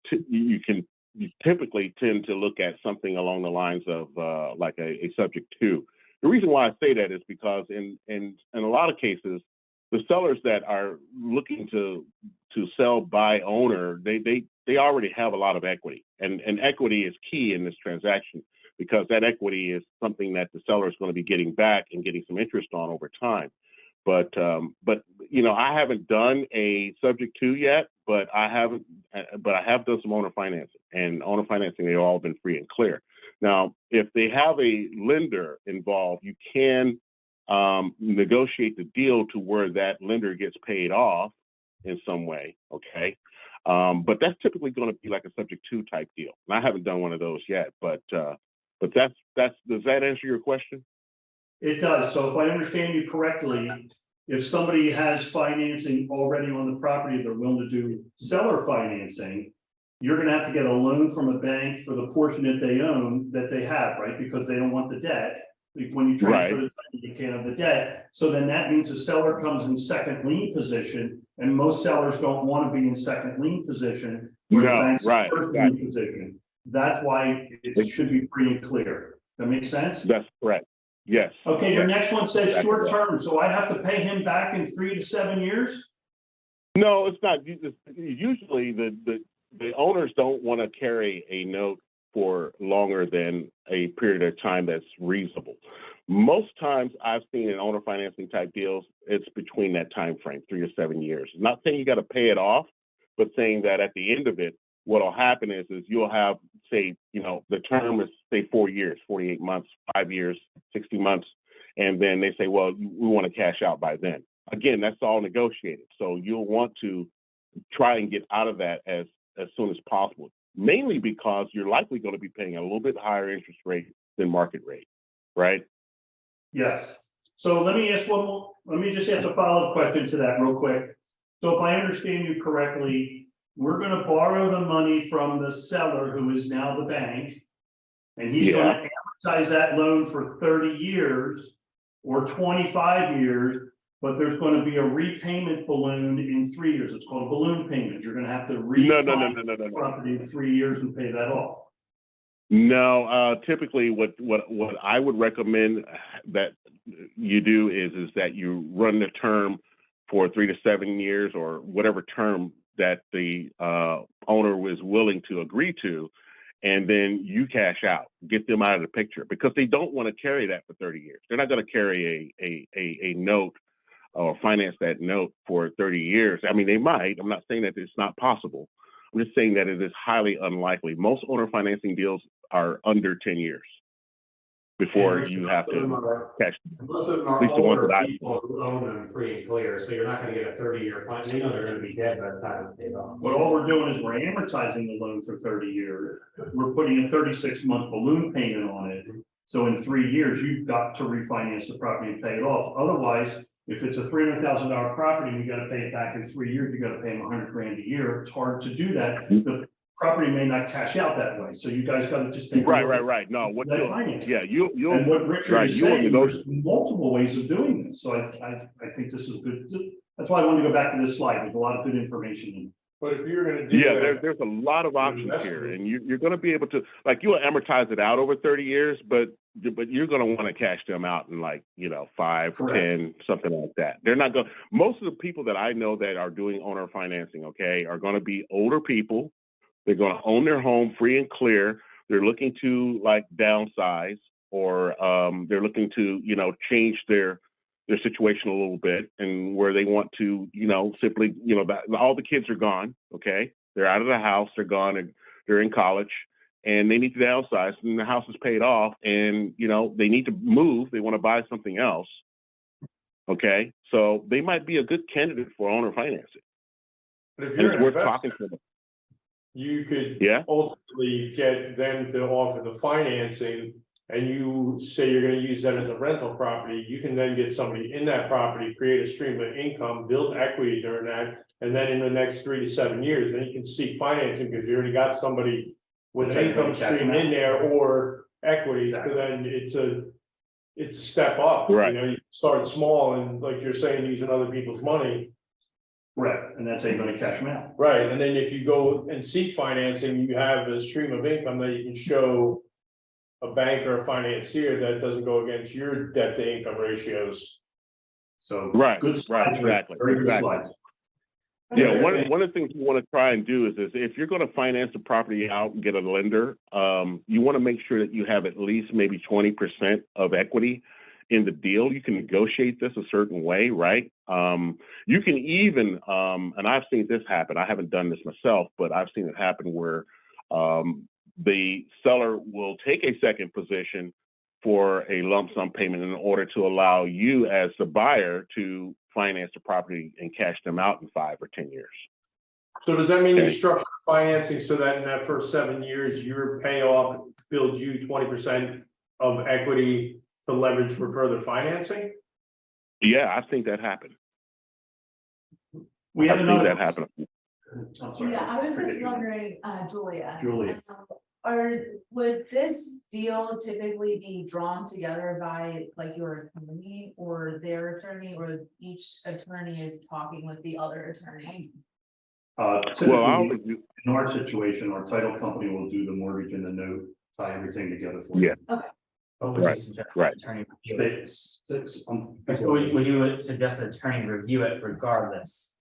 Speaker 3: typically tend to look at something along the lines of like a subject to. The reason why I say that is because in a lot of cases, the sellers that are looking to sell by owner, they they already have a lot of equity, and equity is key in this transaction because that equity is something that the seller is going to be getting back and getting some interest on over time. But you know, I haven't done a subject to yet, but I have done some owner financing, and owner financing, they've all been free and clear. Now, if they have a lender involved, you can negotiate the deal to where that lender gets paid off in some way, okay? But that's typically going to be like a subject to type deal. And I haven't done one of those yet, but that's does that answer your question?
Speaker 11: It does. So if I understand you correctly, if somebody has financing already on the property, they're willing to do seller financing, you're gonna have to get a loan from a bank for the portion that they own that they have, right? Because they don't want the debt. Like when you transfer the title, you can't have the debt. So then that means the seller comes in second lien position, and most sellers don't want to be in second lien position. Where the bank's in first lien position. That's why it should be free and clear. That makes sense?
Speaker 3: That's correct. Yes.
Speaker 11: Okay, your next one says short term, so I have to pay him back in 3 to 7 years?
Speaker 3: No, it's not. Usually the owners don't want to carry a note for longer than a period of time that's reasonable. Most times I've seen in owner financing type deals, it's between that time frame, 3 to 7 years. I'm not saying you got to pay it off, but saying that at the end of it, what'll happen is you'll have, say, you know, the term is say 4 years, 48 months, 5 years, 60 months, and then they say, well, we want to cash out by then. Again, that's all negotiated. So you'll want to try and get out of that as soon as possible, mainly because you're likely going to be paying a little bit higher interest rate than market rate, right?
Speaker 11: Yes. So let me ask one more, let me just ask a follow-up question to that real quick. So if I understand you correctly, we're going to borrow the money from the seller who is now the bank, and he's going to amortize that loan for 30 years or 25 years, but there's going to be a repayment balloon in 3 years. It's called a balloon payment. You're going to have to refinance the property in 3 years and pay that off.
Speaker 3: No, typically what I would recommend that you do is that you run the term for 3 to 7 years or whatever term that the owner was willing to agree to, and then you cash out, get them out of the picture, because they don't want to carry that for 30 years. They're not going to carry a note or finance that note for 30 years. I mean, they might. I'm not saying that it's not possible. I'm just saying that it is highly unlikely. Most owner financing deals are under 10 years before you have to cash.
Speaker 1: Most of them are older people who own them free and clear, so you're not going to get a 30-year fine. They know they're going to be dead by the time it's paid off.
Speaker 11: But all we're doing is we're amortizing the loan for 30 years. We're putting a 36-month balloon payment on it. So in 3 years, you've got to refinance the property and pay it off. Otherwise, if it's a $300,000 property and you got to pay it back in 3 years, you got to pay them $100,000 a year. It's hard to do that. The property may not cash out that way. So you guys got to just take
Speaker 3: right. No, what you'll
Speaker 11: and what Richard is saying, there's multiple ways of doing this. So I think this is good. That's why I wanted to go back to this slide. There's a lot of good information in it.
Speaker 14: But if you're going to do
Speaker 3: there's a lot of options here, and you're going to be able to, like, you'll amortize it out over 30 years, but you're going to want to cash them out in 5, 10, something like that. They're not going. Most of the people that I know that are doing owner financing, are going to be older people. They're going to own their home free and clear. They're looking to downsize, or they're looking to change their situation a little bit, and where they want to simply all the kids are gone. Okay, they're out of the house, they're gone, and they're in college, and they need to downsize, and the house is paid off, and they need to move. They want to buy something else. Okay, so they might be a good candidate for owner financing.
Speaker 14: But if you're
Speaker 3: and it's worth talking to them.
Speaker 14: You could ultimately get them to offer the financing, and you say you're going to use that as a rental property. You can then get somebody in that property, create a stream of income, build equity during that, and then in the next 3 to 7 years, then you can seek financing because you already got somebody with an income stream in there or equity. So then it's a step up.
Speaker 3: Right.
Speaker 14: You start small, and like you're saying, using other people's money.
Speaker 11: Right, and that's how you're going to cash them out.
Speaker 14: Right, and then if you go and seek financing, you have a stream of income that you can show a bank or a financier that doesn't go against your debt to income ratios.
Speaker 11: So
Speaker 3: right,
Speaker 11: good slides,
Speaker 3: exactly.
Speaker 11: very good slides.
Speaker 3: Yeah, one of the things you want to try and do is if you're going to finance the property out and get a lender, you want to make sure that you have at least maybe 20% of equity in the deal. You can negotiate this a certain way, right? You can even, and I've seen this happen. I haven't done this myself, but I've seen it happen where the seller will take a second position for a lump sum payment in order to allow you as the buyer to finance the property and cash them out in 5 or 10 years.
Speaker 14: So does that mean you
Speaker 3: Okay.
Speaker 14: structure financing so that in that first 7 years, your payoff builds you 20% of equity to leverage for further financing?
Speaker 3: Yeah, I've seen that happen.
Speaker 11: We have
Speaker 3: I've seen
Speaker 11: another.
Speaker 3: that happen.
Speaker 11: I'm sorry.
Speaker 16: Yeah, I was
Speaker 11: Forgive
Speaker 16: just
Speaker 11: you.
Speaker 16: wondering, Julia.
Speaker 11: Julia.
Speaker 16: Would this deal typically be drawn together by like your attorney or their attorney, or each attorney is talking with the other attorney?
Speaker 11: Typically, in our situation, our title company will do the mortgage and the note, tie everything together for you.
Speaker 3: Yeah.
Speaker 16: Okay.
Speaker 13: What would you suggest attorney review it? Would you suggest an attorney review it regardless?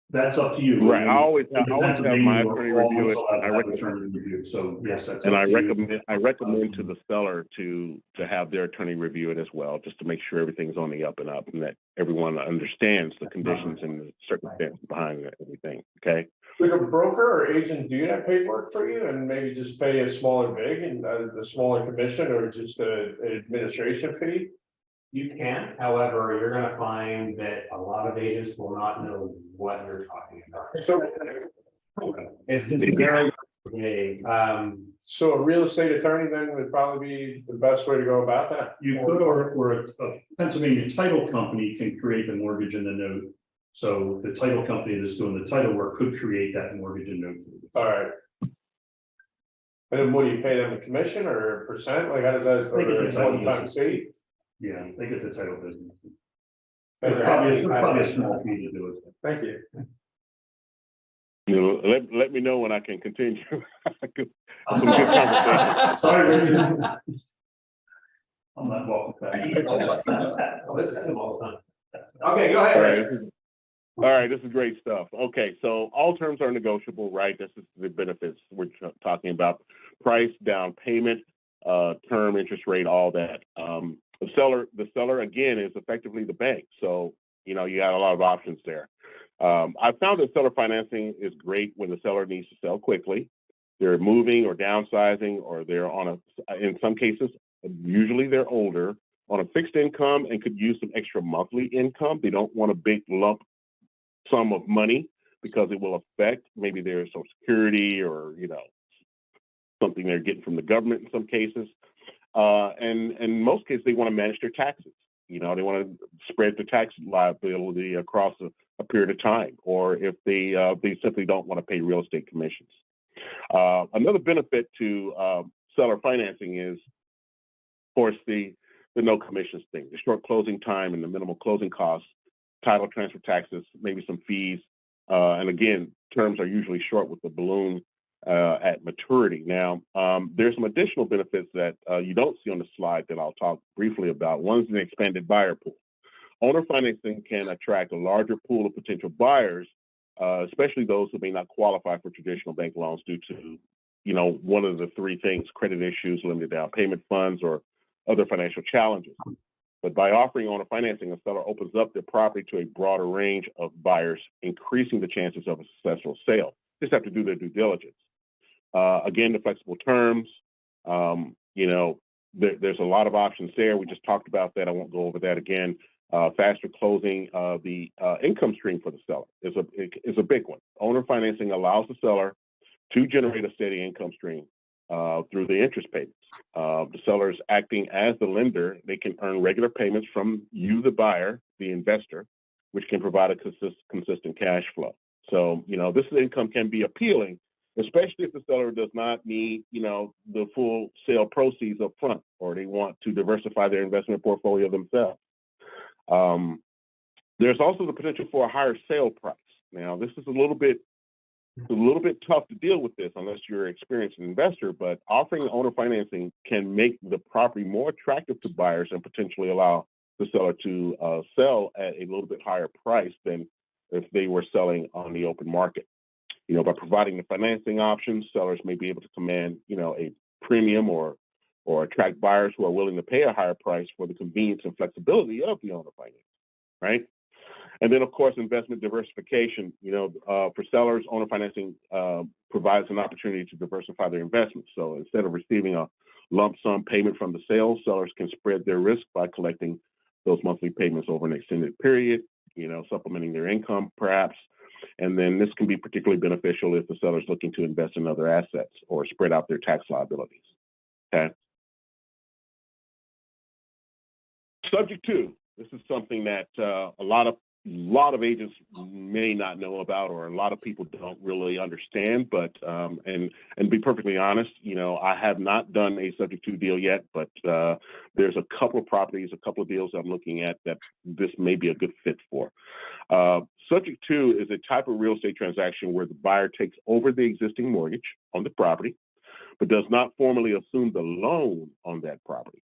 Speaker 11: That's up to you.
Speaker 3: Right. I always have my
Speaker 11: Pennsylvania,
Speaker 3: attorney
Speaker 11: we're
Speaker 3: review it.
Speaker 11: always allowed
Speaker 3: And
Speaker 11: to have attorney review. So yes, that's up to you.
Speaker 3: I recommend to the seller to have their attorney review it as well, just to make sure everything's on the up and up and that everyone understands the conditions and the circumstances behind everything. Okay.
Speaker 14: Would a broker or agent do that paperwork for you and maybe just pay a smaller vig and the smaller commission or just an administration fee?
Speaker 17: You can, however, you're gonna find that a lot of agents will not know what you're talking about. It's just very,
Speaker 14: so a real estate attorney then would probably be the best way to go about that.
Speaker 11: You could, or a Pennsylvania title company can create the mortgage and the note. So the title company that's doing the title work could create that mortgage and note for you.
Speaker 14: All right. And then what do you pay them, a commission or a percent? Like how does that,
Speaker 11: They get the
Speaker 14: or one time fee?
Speaker 11: Yeah, they get the title business.
Speaker 14: And
Speaker 11: It's probably a small fee to do it.
Speaker 14: Thank you.
Speaker 3: You know, let me know when I can continue. Some good conversation.
Speaker 11: Sorry, Richard. I'm not welcome back.
Speaker 14: Okay, go ahead, Richard.
Speaker 3: All right, this is great stuff. Okay, so all terms are negotiable, right? This is the benefits we're talking about: price, down payment, term, interest rate, all that. The seller again is effectively the bank, so you know you got a lot of options there. I found that seller financing is great when the seller needs to sell quickly. They're moving or downsizing, or they're on in some cases, usually they're older, on a fixed income and could use some extra monthly income. They don't want a big lump sum of money because it will affect maybe their Social Security or, you know, something they're getting from the government in some cases. And in most cases, they want to manage their taxes. You know, they want to spread the tax liability across a period of time, or if they simply don't want to pay real estate commissions. Another benefit to seller financing is, of course, the no commissions thing, the short closing time and the minimal closing costs, title transfer taxes, maybe some fees. And again, terms are usually short with the balloon at maturity. Now, there's some additional benefits that you don't see on the slide that I'll talk briefly about. One's an expanded buyer pool. Owner financing can attract a larger pool of potential buyers, especially those who may not qualify for traditional bank loans due to, you know, one of the three things: credit issues, limited down payment funds, or other financial challenges. But by offering owner financing, a seller opens up their property to a broader range of buyers, increasing the chances of a successful sale. Just have to do their due diligence. Again, the flexible terms, you know, there's a lot of options there. We just talked about that. I won't go over that again. Faster closing, the income stream for the seller is a big one. Owner financing allows the seller to generate a steady income stream through the interest payments. The seller is acting as the lender. They can earn regular payments from you, the buyer, the investor, which can provide a consistent cash flow. So, you know, this income can be appealing, especially if the seller does not need, you know, the full sale proceeds up front, or they want to diversify their investment portfolio themselves. There's also the potential for a higher sale price. Now, this is a little bit tough to deal with this unless you're an experienced investor, but offering owner financing can make the property more attractive to buyers and potentially allow the seller to sell at a little bit higher price than if they were selling on the open market. By providing the financing options, sellers may be able to command, a premium or attract buyers who are willing to pay a higher price for the convenience and flexibility of the owner finance, right? And then, of course, investment diversification. For sellers, owner financing provides an opportunity to diversify their investments. So instead of receiving a lump sum payment from the sale, sellers can spread their risk by collecting those monthly payments over an extended period, supplementing their income, perhaps. And then this can be particularly beneficial if the seller is looking to invest in other assets or spread out their tax liabilities. Okay. Subject to, this is something that a lot of agents may not know about, or a lot of people don't really understand. But and be perfectly honest, I have not done a subject to deal yet, but there's a couple of properties, a couple of deals I'm looking at that this may be a good fit for. Subject to is a type of real estate transaction where the buyer takes over the existing mortgage on the property, but does not formally assume the loan on that property.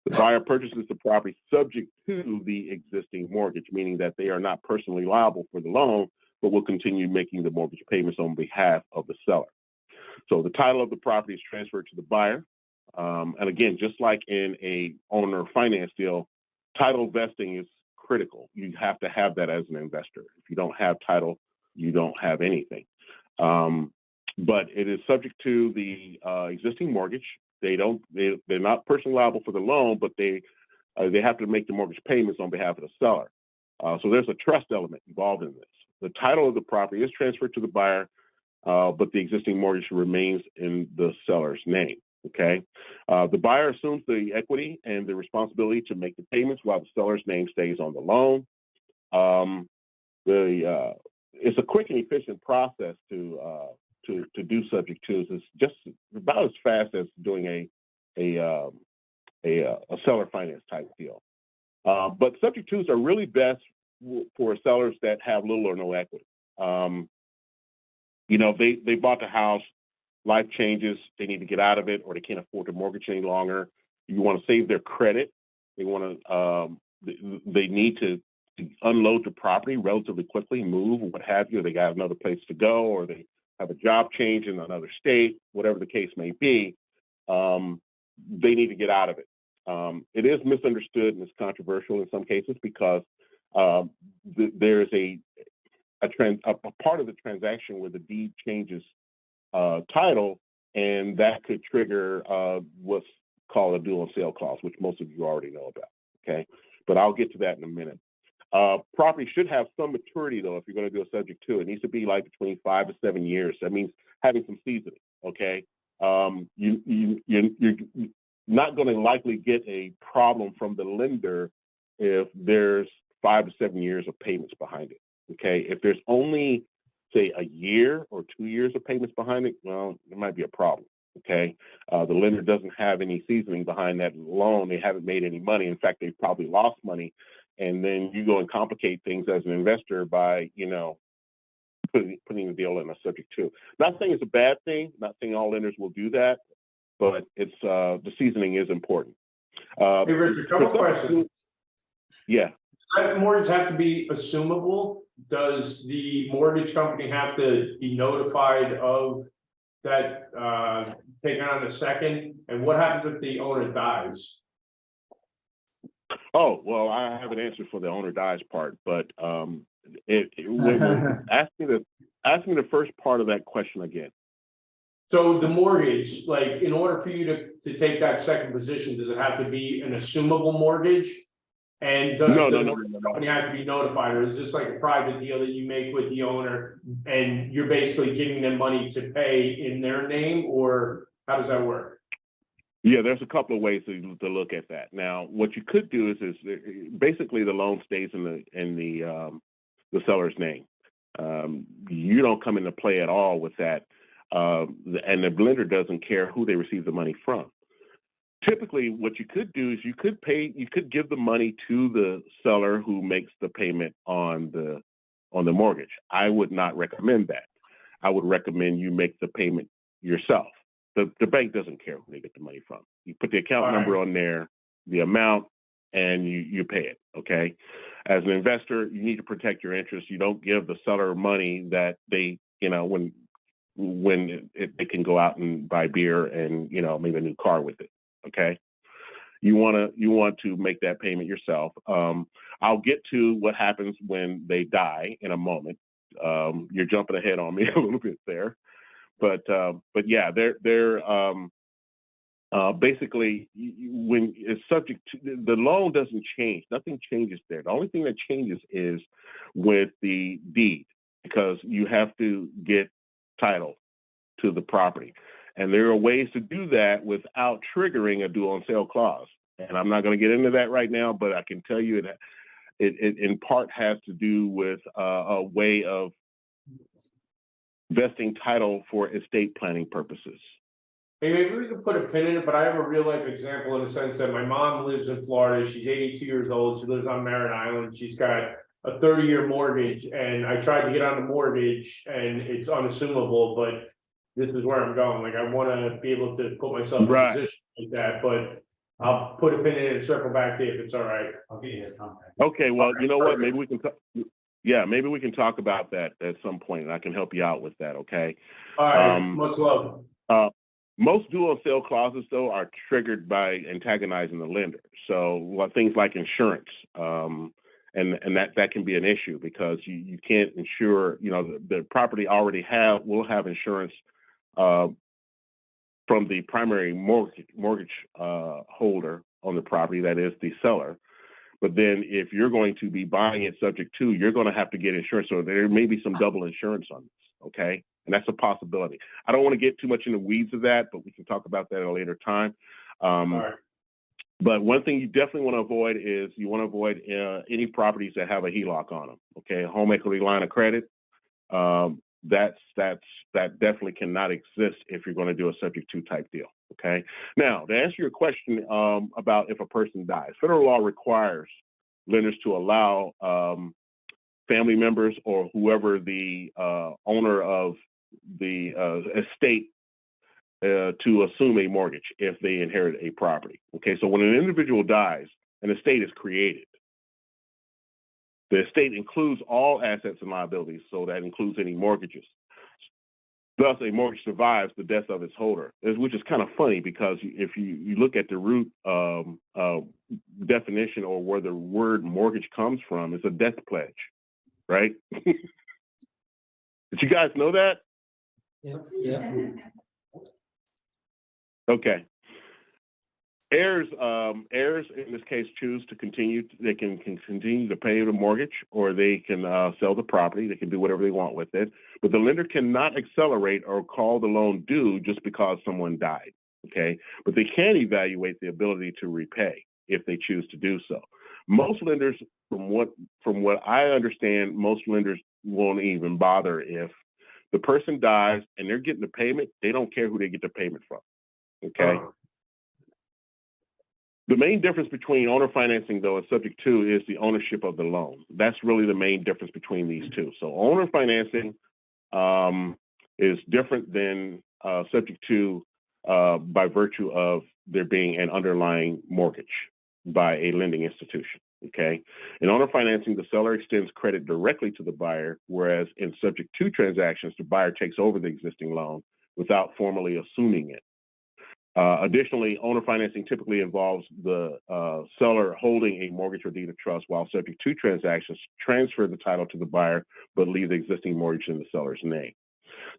Speaker 3: The buyer purchases the property subject to the existing mortgage, meaning that they are not personally liable for the loan, but will continue making the mortgage payments on behalf of the seller. So the title of the property is transferred to the buyer. And again, just like in a owner finance deal, title vesting is critical. You have to have that as an investor. If you don't have title, you don't have anything. But it is subject to the existing mortgage. They're not personally liable for the loan, but they have to make the mortgage payments on behalf of the seller. So there's a trust element involved in this. The title of the property is transferred to the buyer, but the existing mortgage remains in the seller's name. Okay. The buyer assumes the equity and the responsibility to make the payments while the seller's name stays on the loan. It's a quick and efficient process to do subject to. It's just about as fast as doing a seller finance type deal. But subject twos are really best for sellers that have little or no equity. They bought the house, life changes, they need to get out of it, or they can't afford the mortgage any longer. You want to save their credit. They need to unload the property relatively quickly, move, or what have you. They got another place to go, or they have a job change in another state, whatever the case may be. They need to get out of it. It is misunderstood and it's controversial in some cases because there's a part of the transaction where the deed changes title, and that could trigger what's called a dual sale clause, which most of you already know about. Okay, but I'll get to that in a minute. Property should have some maturity, though, if you're going to do a subject to. It needs to be like between 5 to 7 years. That means having some seasoning. Okay, you're not going to likely get a problem from the lender if there's 5 to 7 years of payments behind it. Okay, if there's only, say, a year or 2 years of payments behind it, well, there might be a problem. Okay, the lender doesn't have any seasoning behind that loan. They haven't made any money. In fact, they've probably lost money. And then you go and complicate things as an investor by, putting the deal in a subject to. Not saying it's a bad thing. Not saying all lenders will do that, but it's the seasoning is important.
Speaker 14: Hey, Richard, couple questions.
Speaker 3: Yeah.
Speaker 14: Does that mortgage have to be assumable? Does the mortgage company have to be notified of that taking on a second? And what happens if the owner dies?
Speaker 3: Oh, well, I have an answer for the owner dies part, but ask me the first part of that question again.
Speaker 14: So the mortgage, like, in order for you to take that second position, does it have to be an assumable mortgage? And does the company have to be notified, or is this like a private deal that you make with the owner and you're basically giving them money to pay in their name, or how does that work?
Speaker 3: Yeah, there's a couple of ways to look at that. Now, what you could do is basically the loan stays in the seller's name. You don't come into play at all with that, and the lender doesn't care who they receive the money from. Typically, what you could do is you could give the money to the seller who makes the payment on the mortgage. I would not recommend that. I would recommend you make the payment yourself. The bank doesn't care who they get the money from. You put the account number on there, the amount, and you pay it. Okay. As an investor, you need to protect your interests. You don't give the seller money that they, when they can go out and buy beer and, maybe a new car with it. Okay. You want to make that payment yourself. I'll get to what happens when they die in a moment. You're jumping ahead on me a little bit there, but yeah, they're basically, when it's subject to, the loan doesn't change. Nothing changes there. The only thing that changes is with the deed, because you have to get title to the property. And there are ways to do that without triggering a due on sale clause. And I'm not going to get into that right now, but I can tell you it in part has to do with a way of vesting title for estate planning purposes.
Speaker 14: Hey, maybe we could put a pin in it, but I have a real life example in the sense that my mom lives in Florida. She's 82 years old. She lives on Merritt Island. She's got a 30-year mortgage, and I tried to get on the mortgage and it's unassumable, but this is where I'm going. Like, I want to be able to put myself in a position like that, but I'll put a pin in it and circle back to you if it's all right.
Speaker 17: I'll get you his contact.
Speaker 3: Okay, well, you know what? Maybe we can maybe we can talk about that at some point, and I can help you out with that. Okay.
Speaker 14: All right. Much love.
Speaker 3: Most due on sale clauses, though, are triggered by antagonizing the lender. So things like insurance, and that can be an issue because you can't insure. The property already will have insurance from the primary mortgage holder on the property, that is the seller. But then if you're going to be buying it subject to, you're going to have to get insurance. So there may be some double insurance on this, okay? And that's a possibility. I don't want to get too much in the weeds of that, but we can talk about that at a later time. But one thing you definitely want to avoid is any properties that have a HELOC on them, okay? A home equity line of credit. That definitely cannot exist if you're going to do a subject to type deal. Okay. Now, to answer your question about if a person dies, federal law requires lenders to allow family members or whoever the owner of the estate to assume a mortgage if they inherit a property. Okay. So when an individual dies, an estate is created. The estate includes all assets and liabilities, so that includes any mortgages. Thus, a mortgage survives the death of its holder, which is kind of funny because if you look at the root definition or where the word mortgage comes from, it's a death pledge, right? Did you guys know that?
Speaker 17: Yeah.
Speaker 3: Okay. Heirs in this case choose to continue. They can continue to pay the mortgage, or they can sell the property. They can do whatever they want with it. But the lender cannot accelerate or call the loan due just because someone died. Okay, but they can evaluate the ability to repay if they choose to do so. Most lenders, from what I understand, most lenders won't even bother if the person dies and they're getting the payment. They don't care who they get the payment from. Okay. The main difference between owner financing, though, and subject to is the ownership of the loan. That's really the main difference between these two. So owner financing is different than subject to by virtue of there being an underlying mortgage by a lending institution. Okay. In owner financing, the seller extends credit directly to the buyer, whereas in subject to transactions, the buyer takes over the existing loan without formally assuming it. Additionally, owner financing typically involves the seller holding a mortgage or deed of trust, while subject to transactions transfer the title to the buyer, but leave the existing mortgage in the seller's name.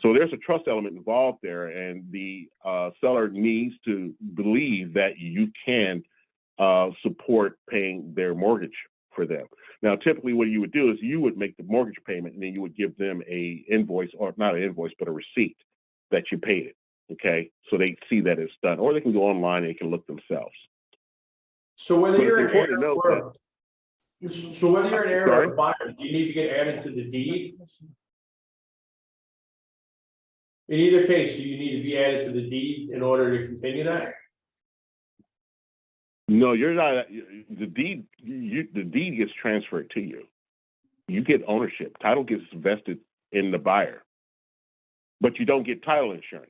Speaker 3: So there's a trust element involved there, and the seller needs to believe that you can support paying their mortgage for them. Now, typically what you would do is you would make the mortgage payment, and then you would give them a invoice, or not an invoice, but a receipt that you paid it. Okay, so they see that it's done, or they can go online and they can look themselves.
Speaker 14: So whether you're an heir
Speaker 3: or
Speaker 14: a buyer, do you need to get added to the deed? In either case, do you need to be added to the deed in order to continue that?
Speaker 3: No, you're not. The deed gets transferred to you. You get ownership. Title gets vested in the buyer, but you don't get title insurance.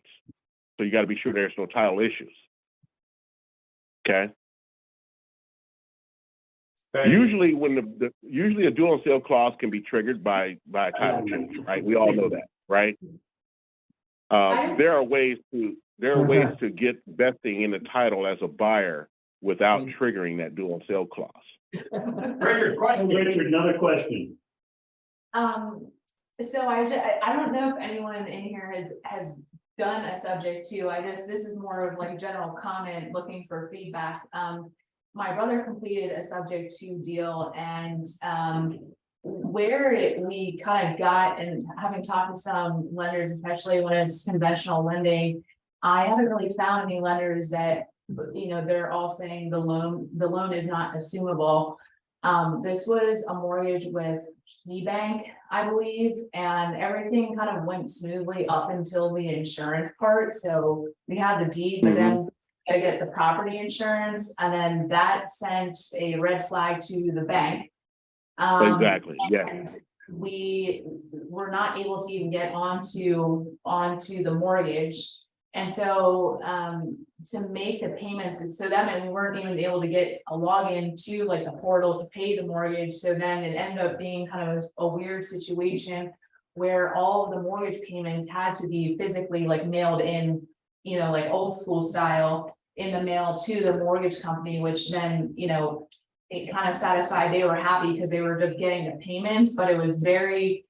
Speaker 3: So you got to be sure there's no title issues. Okay. Usually when usually a dual sale clause can be triggered by a title change, right? We all know that, right? There are ways to get vesting in the title as a buyer without triggering that dual sale clause.
Speaker 11: Richard, another question.
Speaker 16: So I don't know if anyone in here has done a subject to. This is more of like a general comment, looking for feedback. My brother completed a subject to deal, and we kind of got, and having talked to some lenders, especially when it's conventional lending, I haven't really found any lenders that, they're all saying the loan is not assumable. This was a mortgage with KeyBank, I believe, and everything kind of went smoothly up until the insurance part. So we had the deed, but then gotta get the property insurance, and then that sent a red flag to the bank.
Speaker 3: Exactly. Yeah.
Speaker 16: And we were not able to even get onto the mortgage. And so to make the payments, so that meant we weren't even able to get a login to like the portal to pay the mortgage. So then it ended up being kind of a weird situation where all of the mortgage payments had to be physically like mailed in, like old school style in the mail to the mortgage company, which then, it kind of satisfied, they were happy because they were just getting the payments, but it was very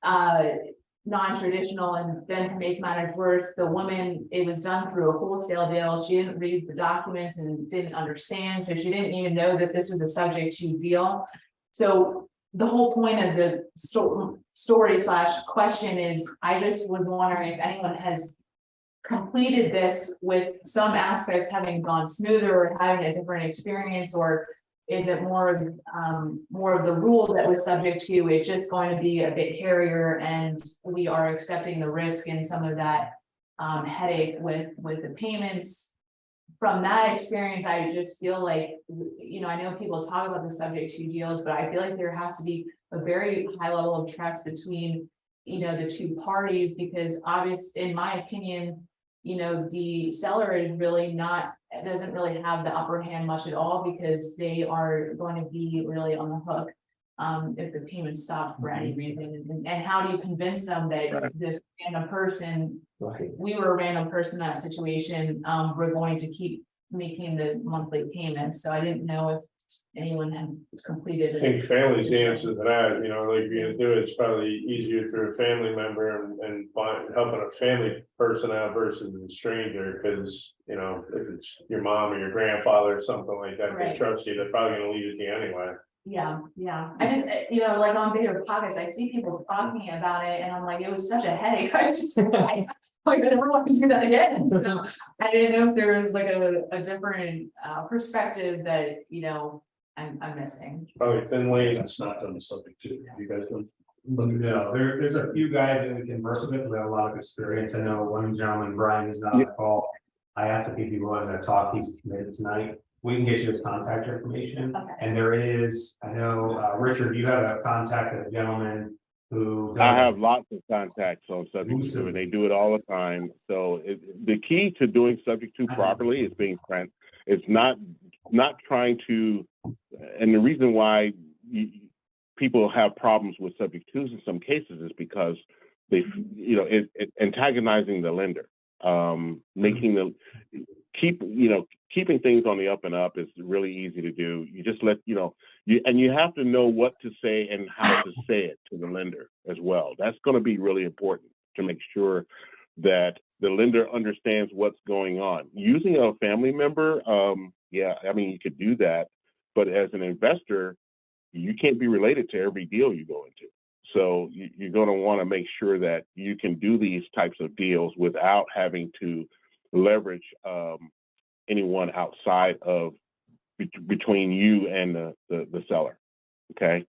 Speaker 16: non-traditional. And then to make matters worse, the woman, it was done through a wholesale deal. She didn't read the documents and didn't understand. So she didn't even know that this was a subject to deal. So the whole point of the story / question is, I just was wondering if anyone has completed this with some aspects having gone smoother or having a different experience, or is it more of the rule that was subject to it's just going to be a bit hairier, and we are accepting the risk and some of that headache with the payments. From that experience, I just feel like, I know people talk about the subject to deals, but I feel like there has to be a very high level of trust between, the two parties, because obviously, in my opinion, the seller is really doesn't really have the upper hand much at all, because they are going to be really on the hook if the payment stopped for any reason. And how do you convince them that this random person, we were a random person in that situation, we're going to keep making the monthly payments? So I didn't know if anyone had completed it.
Speaker 14: I think family's the answer to that, like if you're gonna do it, it's probably easier through a family member and helping a family person out versus a stranger, because if it's your mom or your grandfather or something like that, they trust you, they're probably gonna leave it to you anyway.
Speaker 16: Yeah. I just, like on Bigger Pockets, I see people talking about it, and I'm like, it was such a headache. I was just I never want to do that again. So I didn't know if there was like a different perspective that I'm missing.
Speaker 14: Probably Finley.
Speaker 17: That's not on the subject too. You guys don't. No, there's a few guys that we converse with who have a lot of experience. I know one gentleman, Brian, is not on the call. I asked if he'd be willing to talk. He's committed tonight. We can get you his contact information. Okay. And there is, I know, Richard, you have a contact of a gentleman who does.
Speaker 3: I have lots of contacts on subject to, and they do it all the time. So the key to doing subject to properly is being frank. It's not trying to, and the reason why people have problems with subject twos in some cases is because they, antagonizing the lender, making keeping things on the up and up is really easy to do. You just let, and you have to know what to say and how to say it to the lender as well. That's going to be really important to make sure that the lender understands what's going on. Using a family member, you could do that, but as an investor, you can't be related to every deal you go into. So you're going to want to make sure that you can do these types of deals without having to leverage anyone outside of between you and the seller. Okay.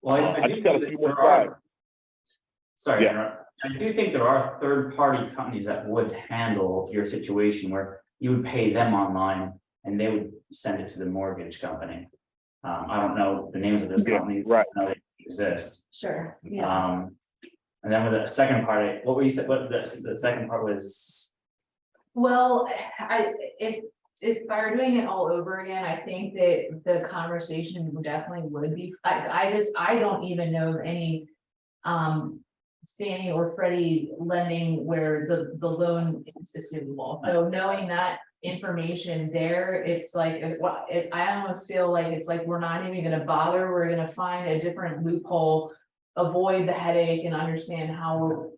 Speaker 17: Well, I just got a few more slides. Sorry, yeah. I do think there are third-party companies that would handle your situation where you would pay them online and they would send it to the mortgage company. I don't know the names of those companies, right? I know they exist.
Speaker 16: Sure. Yeah.
Speaker 17: And then with the second part, what were you said? What the second part was?
Speaker 16: Well, if I were doing it all over again, I think that the conversation definitely would be, I don't even know of any. Fannie or Freddie lending where the loan is assumable. So knowing that information there, it's like, I almost feel like it's like, we're not even gonna bother, we're gonna find a different loophole. Avoid the headache and understand how,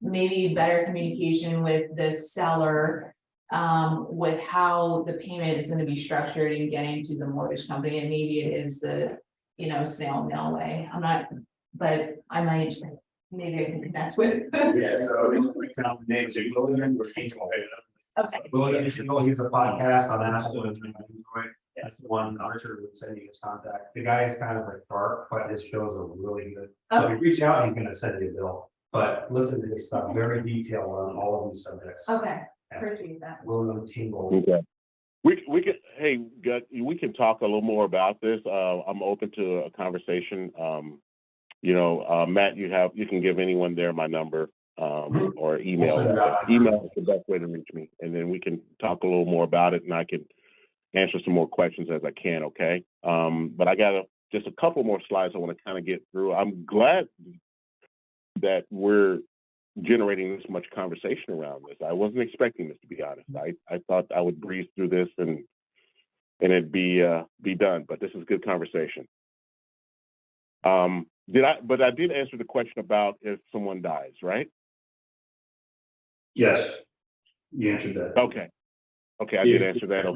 Speaker 16: maybe better communication with the seller. With how the payment is gonna be structured and getting to the mortgage company, and maybe it is the, snail mail way. I'm not, but I might. Maybe I can connect with.
Speaker 17: Yeah, so the names are William or Angel.
Speaker 16: Okay.
Speaker 17: William, he's a podcast on Apple. That's the one Archer would send you his contact. The guy is kind of like dark, but his shows are really good. So if you reach out, he's gonna send you a bill. But listen to his stuff, very detailed on all of these subjects.
Speaker 16: Okay, appreciate that.
Speaker 17: William Tingle.
Speaker 3: Okay. We can, hey, we can talk a little more about this. I'm open to a conversation. Matt, you can give anyone there my number, or email. Email is the best way to reach me, and then we can talk a little more about it, and I can answer some more questions as I can. Okay. But I got just a couple more slides I want to kind of get through. I'm glad that we're generating this much conversation around this. I wasn't expecting this, to be honest. I thought I would breeze through this and it'd be done, but this is good conversation. But I did answer the question about if someone dies, right?
Speaker 11: Yes, you answered that.
Speaker 3: Okay, I did answer that.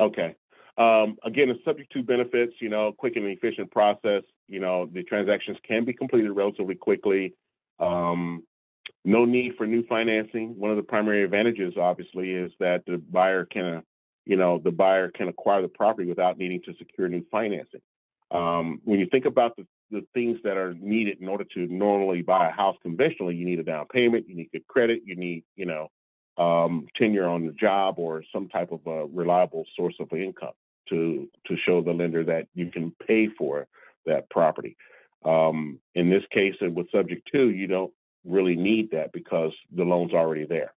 Speaker 3: Okay. Again, it's subject to benefits, quick and efficient process. The transactions can be completed relatively quickly. No need for new financing. One of the primary advantages, obviously, is that the buyer can acquire the property without needing to secure new financing. When you think about the things that are needed in order to normally buy a house conventionally, you need a down payment, you need good credit, you need, tenure on the job or some type of a reliable source of income to show the lender that you can pay for that property. In this case, and with subject to, you don't really need that because the loan's already there.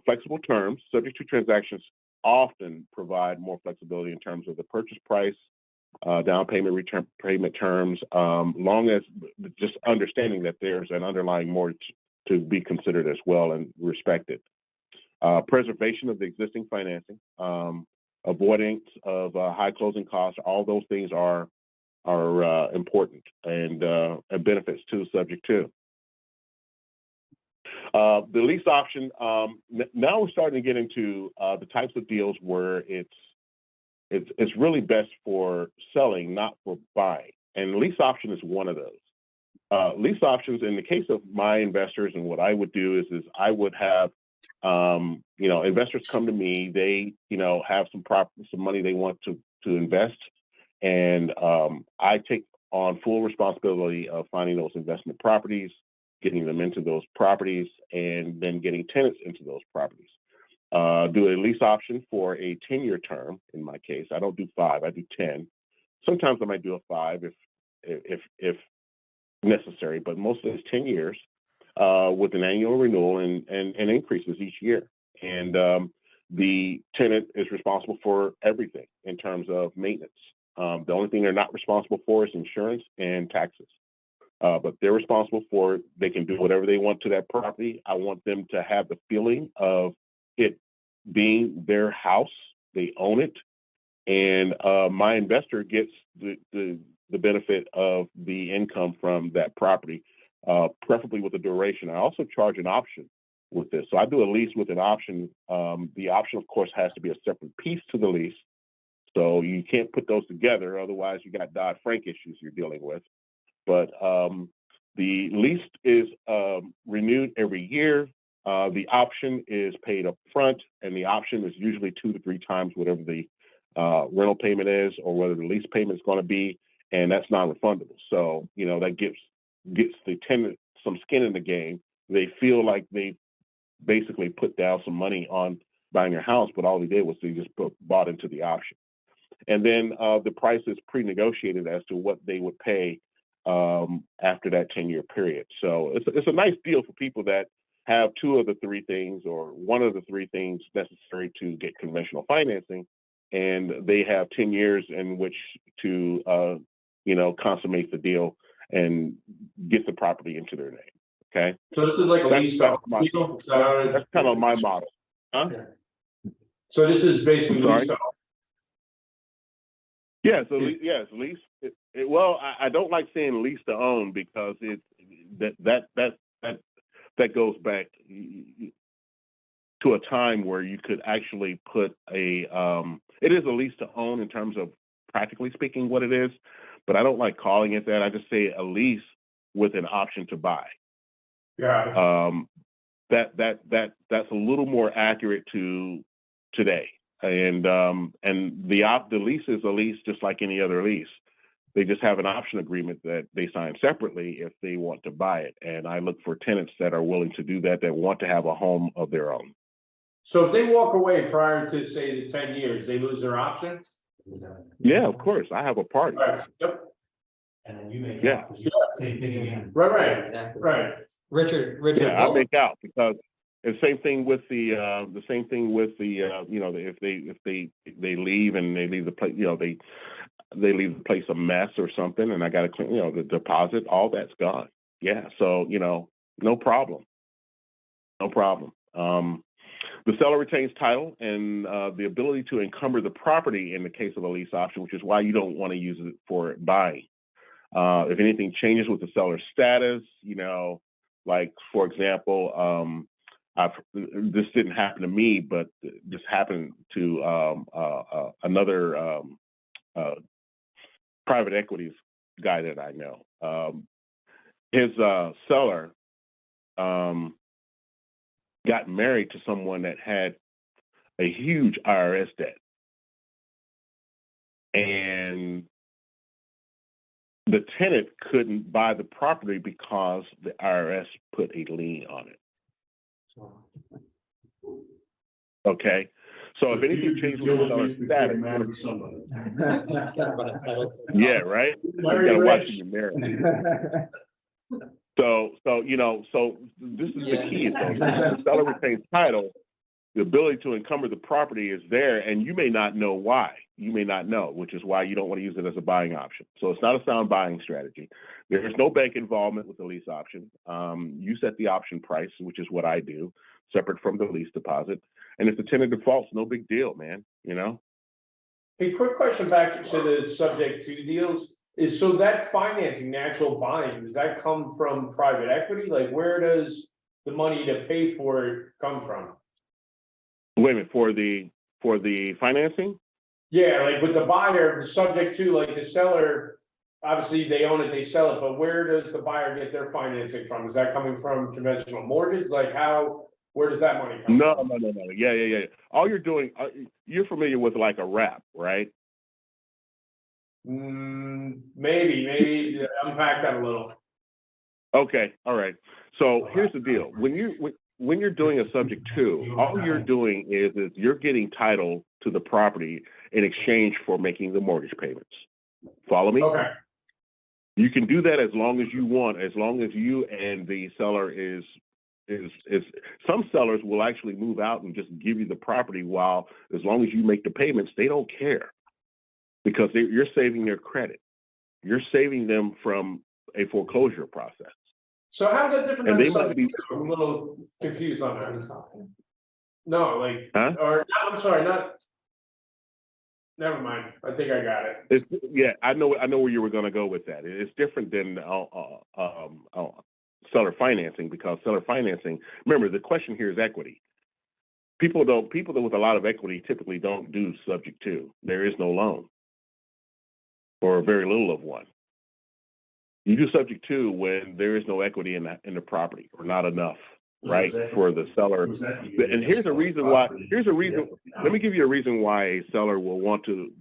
Speaker 3: Flexible terms, subject to transactions often provide more flexibility in terms of the purchase price, down payment, return payment terms, long as just understanding that there's an underlying mortgage to be considered as well and respected. Preservation of the existing financing, avoidance of high closing costs, all those things are important and benefits to subject to. The lease option, now we're starting to get into the types of deals where it's really best for selling, not for buying. And lease option is one of those. Lease options, in the case of my investors, and what I would do is I would have, investors come to me, they, have some money they want to invest. And I take on full responsibility of finding those investment properties, getting them into those properties, and then getting tenants into those properties. Do a lease option for a 10-year term. In my case, I don't do 5, I do 10. Sometimes I might do a 5 if necessary, but mostly it's 10 years with an annual renewal and increases each year. And the tenant is responsible for everything in terms of maintenance. The only thing they're not responsible for is insurance and taxes. But they're responsible for it. They can do whatever they want to that property. I want them to have the feeling of it being their house. They own it. And my investor gets the benefit of the income from that property, preferably with a duration. I also charge an option with this. So I do a lease with an option. The option, of course, has to be a separate piece to the lease. So you can't put those together. Otherwise, you got Dodd-Frank issues you're dealing with. But the lease is renewed every year. The option is paid up front, and the option is usually 2 to 3 times whatever the rental payment is or whether the lease payment is going to be, and that's non-refundable. So, that gets the tenant some skin in the game. They feel like they basically put down some money on buying their house, but all they did was they just bought into the option. And then the price is pre-negotiated as to what they would pay after that 10-year period. So it's a nice deal for people that have two of the three things or one of the three things necessary to get conventional financing, and they have 10 years in which to, consummate the deal and get the property into their name. Okay.
Speaker 14: So this is like a lease
Speaker 3: That's
Speaker 14: deal?
Speaker 3: kind of my model. Huh?
Speaker 14: So this is basically
Speaker 3: Sorry?
Speaker 14: lease deal?
Speaker 3: Yeah, so yes, lease. Well, I don't like saying lease to own because that goes back to a time where you could actually put a. It is a lease to own in terms of practically speaking what it is, but I don't like calling it that. I just say a lease with an option to buy.
Speaker 14: Yeah.
Speaker 3: That's a little more accurate to today. And the lease is a lease just like any other lease. They just have an option agreement that they sign separately if they want to buy it. And I look for tenants that are willing to do that want to have a home of their own.
Speaker 14: So if they walk away prior to say the 10 years, they lose their option?
Speaker 3: Yeah, of course. I have a party.
Speaker 14: Right. Yep.
Speaker 17: And then you make
Speaker 3: Yeah.
Speaker 17: same thing again.
Speaker 14: Right.
Speaker 12: Exactly.
Speaker 14: Right.
Speaker 12: Richard.
Speaker 3: Yeah, I make out because the same thing with the if they leave and they leave the place, they leave the place a mess or something, and I got to clean, the deposit, all that's gone. Yeah, so no problem. No problem. The seller retains title and the ability to encumber the property in the case of a lease option, which is why you don't want to use it for buying. If anything changes with the seller's status, like for example, this didn't happen to me, but this happened to another private equities guy that I know. His seller got married to someone that had a huge IRS debt. And the tenant couldn't buy the property because the IRS put a lien on it. Okay. So if anything changes with the seller's status, yeah, right. You gotta watch who you marry. So this is the key. So the seller retains title. The ability to encumber the property is there, and you may not know why. You may not know, which is why you don't want to use it as a buying option. So it's not a sound buying strategy. There is no bank involvement with the lease option. You set the option price, which is what I do, separate from the lease deposit. And if the tenant defaults, no big deal, man.
Speaker 14: A quick question back to the subject to deals is, so that financing, natural buying, does that come from private equity? Like, where does the money to pay for it come from?
Speaker 3: Wait a minute, for the financing?
Speaker 14: Yeah, like with the buyer, subject to, like the seller, obviously they own it, they sell it, but where does the buyer get their financing from? Is that coming from conventional mortgage? Like where does that money come from?
Speaker 3: No. Yeah. All you're doing, you're familiar with like a wrap, right?
Speaker 14: Maybe unpack that a little.
Speaker 3: Okay, all right. So here's the deal: when you're doing a subject to, all you're doing is you're getting title to the property in exchange for making the mortgage payments. Follow me?
Speaker 14: Okay.
Speaker 3: You can do that as long as you want, as long as you and the seller is some sellers will actually move out and just give you the property, while as long as you make the payments, they don't care, because you're saving their credit. You're saving them from a foreclosure process.
Speaker 14: So how's that different?
Speaker 3: And they
Speaker 14: than
Speaker 3: might be.
Speaker 14: I'm a little confused on that. No, like,
Speaker 3: Huh?
Speaker 14: or I'm sorry, not. Never mind. I think I got it.
Speaker 3: Yeah, I know where you were going to go with that. It's different than seller financing, because seller financing. Remember, the question here is equity. People with a lot of equity typically don't do subject to. There is no loan, or very little of one. You do subject to when there is no equity in the property, or not enough, right, for the seller. And here's a reason why. Let me give you a reason why a seller will want to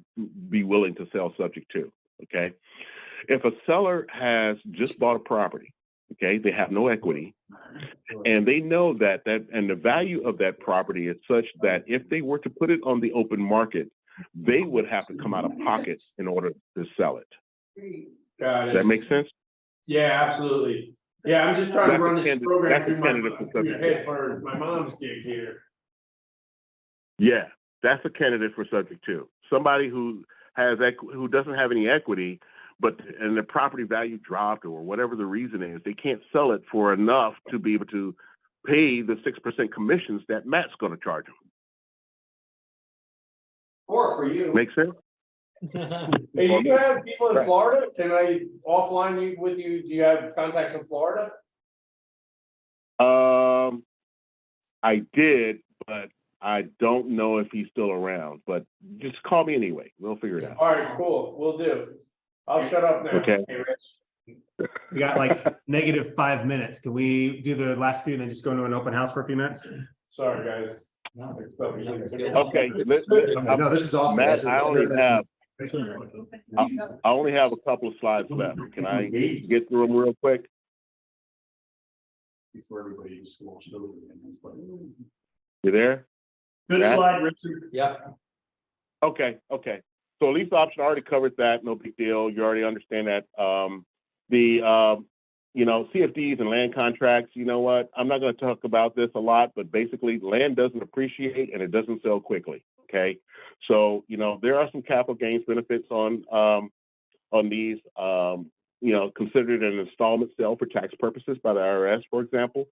Speaker 3: be willing to sell subject to. Okay, if a seller has just bought a property, okay, they have no equity, and they know that and the value of that property is such that if they were to put it on the open market, they would have to come out of pocket in order to sell it.
Speaker 14: Got it.
Speaker 3: Does that make sense?
Speaker 14: Yeah, absolutely. Yeah, I'm just trying to run this program
Speaker 3: that's a candidate for
Speaker 14: through my
Speaker 3: subject
Speaker 14: head for my mom's gig here.
Speaker 3: Yeah, that's a candidate for subject to. Somebody who who doesn't have any equity, and the property value dropped or whatever the reason is, they can't sell it for enough to be able to pay the 6% commissions that Matt's going to charge them.
Speaker 14: Or for you.
Speaker 3: Make sense?
Speaker 14: Hey, do you have people in Florida? Can I offline you with you? Do you have contacts in Florida?
Speaker 3: I did, but I don't know if he's still around. But just call me anyway. We'll figure it out.
Speaker 14: All right, cool. We'll do. I'll shut up now.
Speaker 3: Okay.
Speaker 14: Hey, Rich.
Speaker 18: We got like -5 minutes. Can we do the last few and then just go into an open house for a few minutes?
Speaker 14: Sorry, guys.
Speaker 3: Okay.
Speaker 18: No, this is awesome.
Speaker 3: Matt, I only have a couple of slides left. Can I get through them real quick?
Speaker 17: Before everybody just walks over.
Speaker 3: You there?
Speaker 11: Good
Speaker 3: Matt?
Speaker 11: slide, Richard.
Speaker 12: Yep.
Speaker 3: Okay. So lease option, I already covered that. No big deal. You already understand that. CFDs and land contracts, you know what? I'm not going to talk about this a lot, but basically land doesn't appreciate and it doesn't sell quickly. Okay. So, there are some capital gains benefits on these, considered an installment sale for tax purposes by the IRS, for example.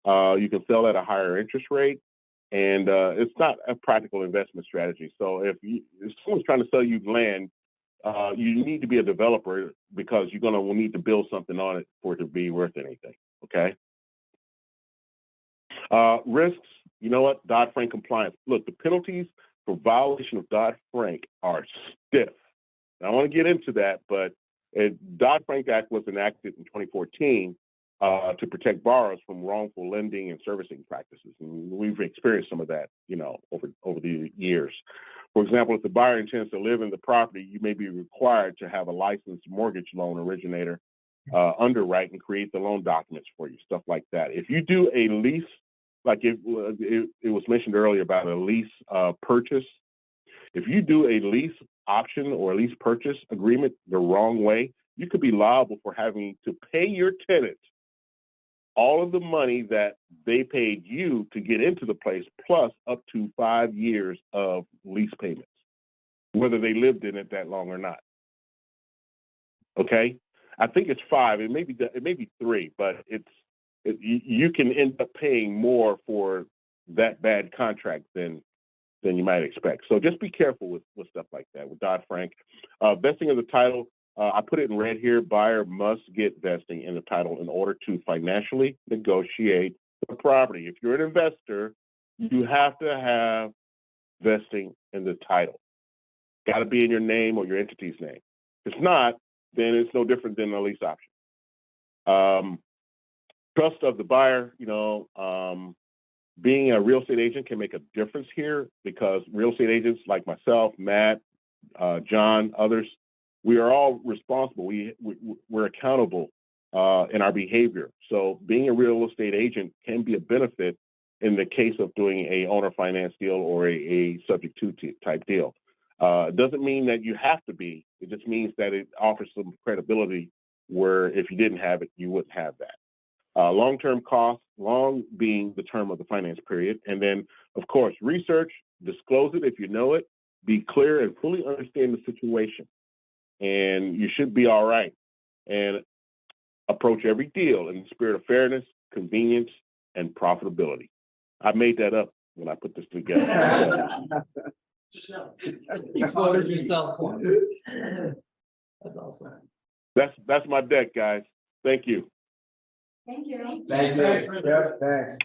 Speaker 3: You can sell at a higher interest rate, and it's not a practical investment strategy. So if someone's trying to sell you land, you need to be a developer because you're going to need to build something on it for it to be worth anything. Okay. Risks, you know what? Dodd-Frank compliance. Look, the penalties for violation of Dodd-Frank are stiff. And I want to get into that, but Dodd-Frank Act was enacted in 2014 to protect borrowers from wrongful lending and servicing practices. And we've experienced some of that, over the years. For example, if the buyer intends to live in the property, you may be required to have a licensed mortgage loan originator underwrite and create the loan documents for you, stuff like that. If you do a lease, like it was mentioned earlier about a lease purchase, if you do a lease option or a lease purchase agreement the wrong way, you could be liable for having to pay your tenant all of the money that they paid you to get into the place, plus up to 5 years of lease payments, whether they lived in it that long or not. Okay, I think it's 5. It may be 3, but you can end up paying more for that bad contract than you might expect. So just be careful with stuff like that with Dodd-Frank. Vesting of the title. I put it in red here. Buyer must get vesting in the title in order to financially negotiate the property. If you're an investor, you have to have vesting in the title. Got to be in your name or your entity's name. If it's not, then it's no different than a lease option. Trust of the buyer, being a real estate agent can make a difference here because real estate agents like myself, Matt, John, others, we are all responsible. We're accountable in our behavior. So being a real estate agent can be a benefit in the case of doing a owner finance deal or a subject to type deal. It doesn't mean that you have to be. It just means that it offers some credibility where if you didn't have it, you wouldn't have that. Long-term costs, long being the term of the finance period. And then, of course, research, disclose it if you know it, be clear and fully understand the situation. And you should be all right. And approach every deal in the spirit of fairness, convenience, and profitability. I made that up when I put this together.
Speaker 12: You quoted yourself. That's awesome.
Speaker 3: That's my deck, guys. Thank you.
Speaker 16: Thank you.
Speaker 12: Thank you.
Speaker 10: Yeah, thanks.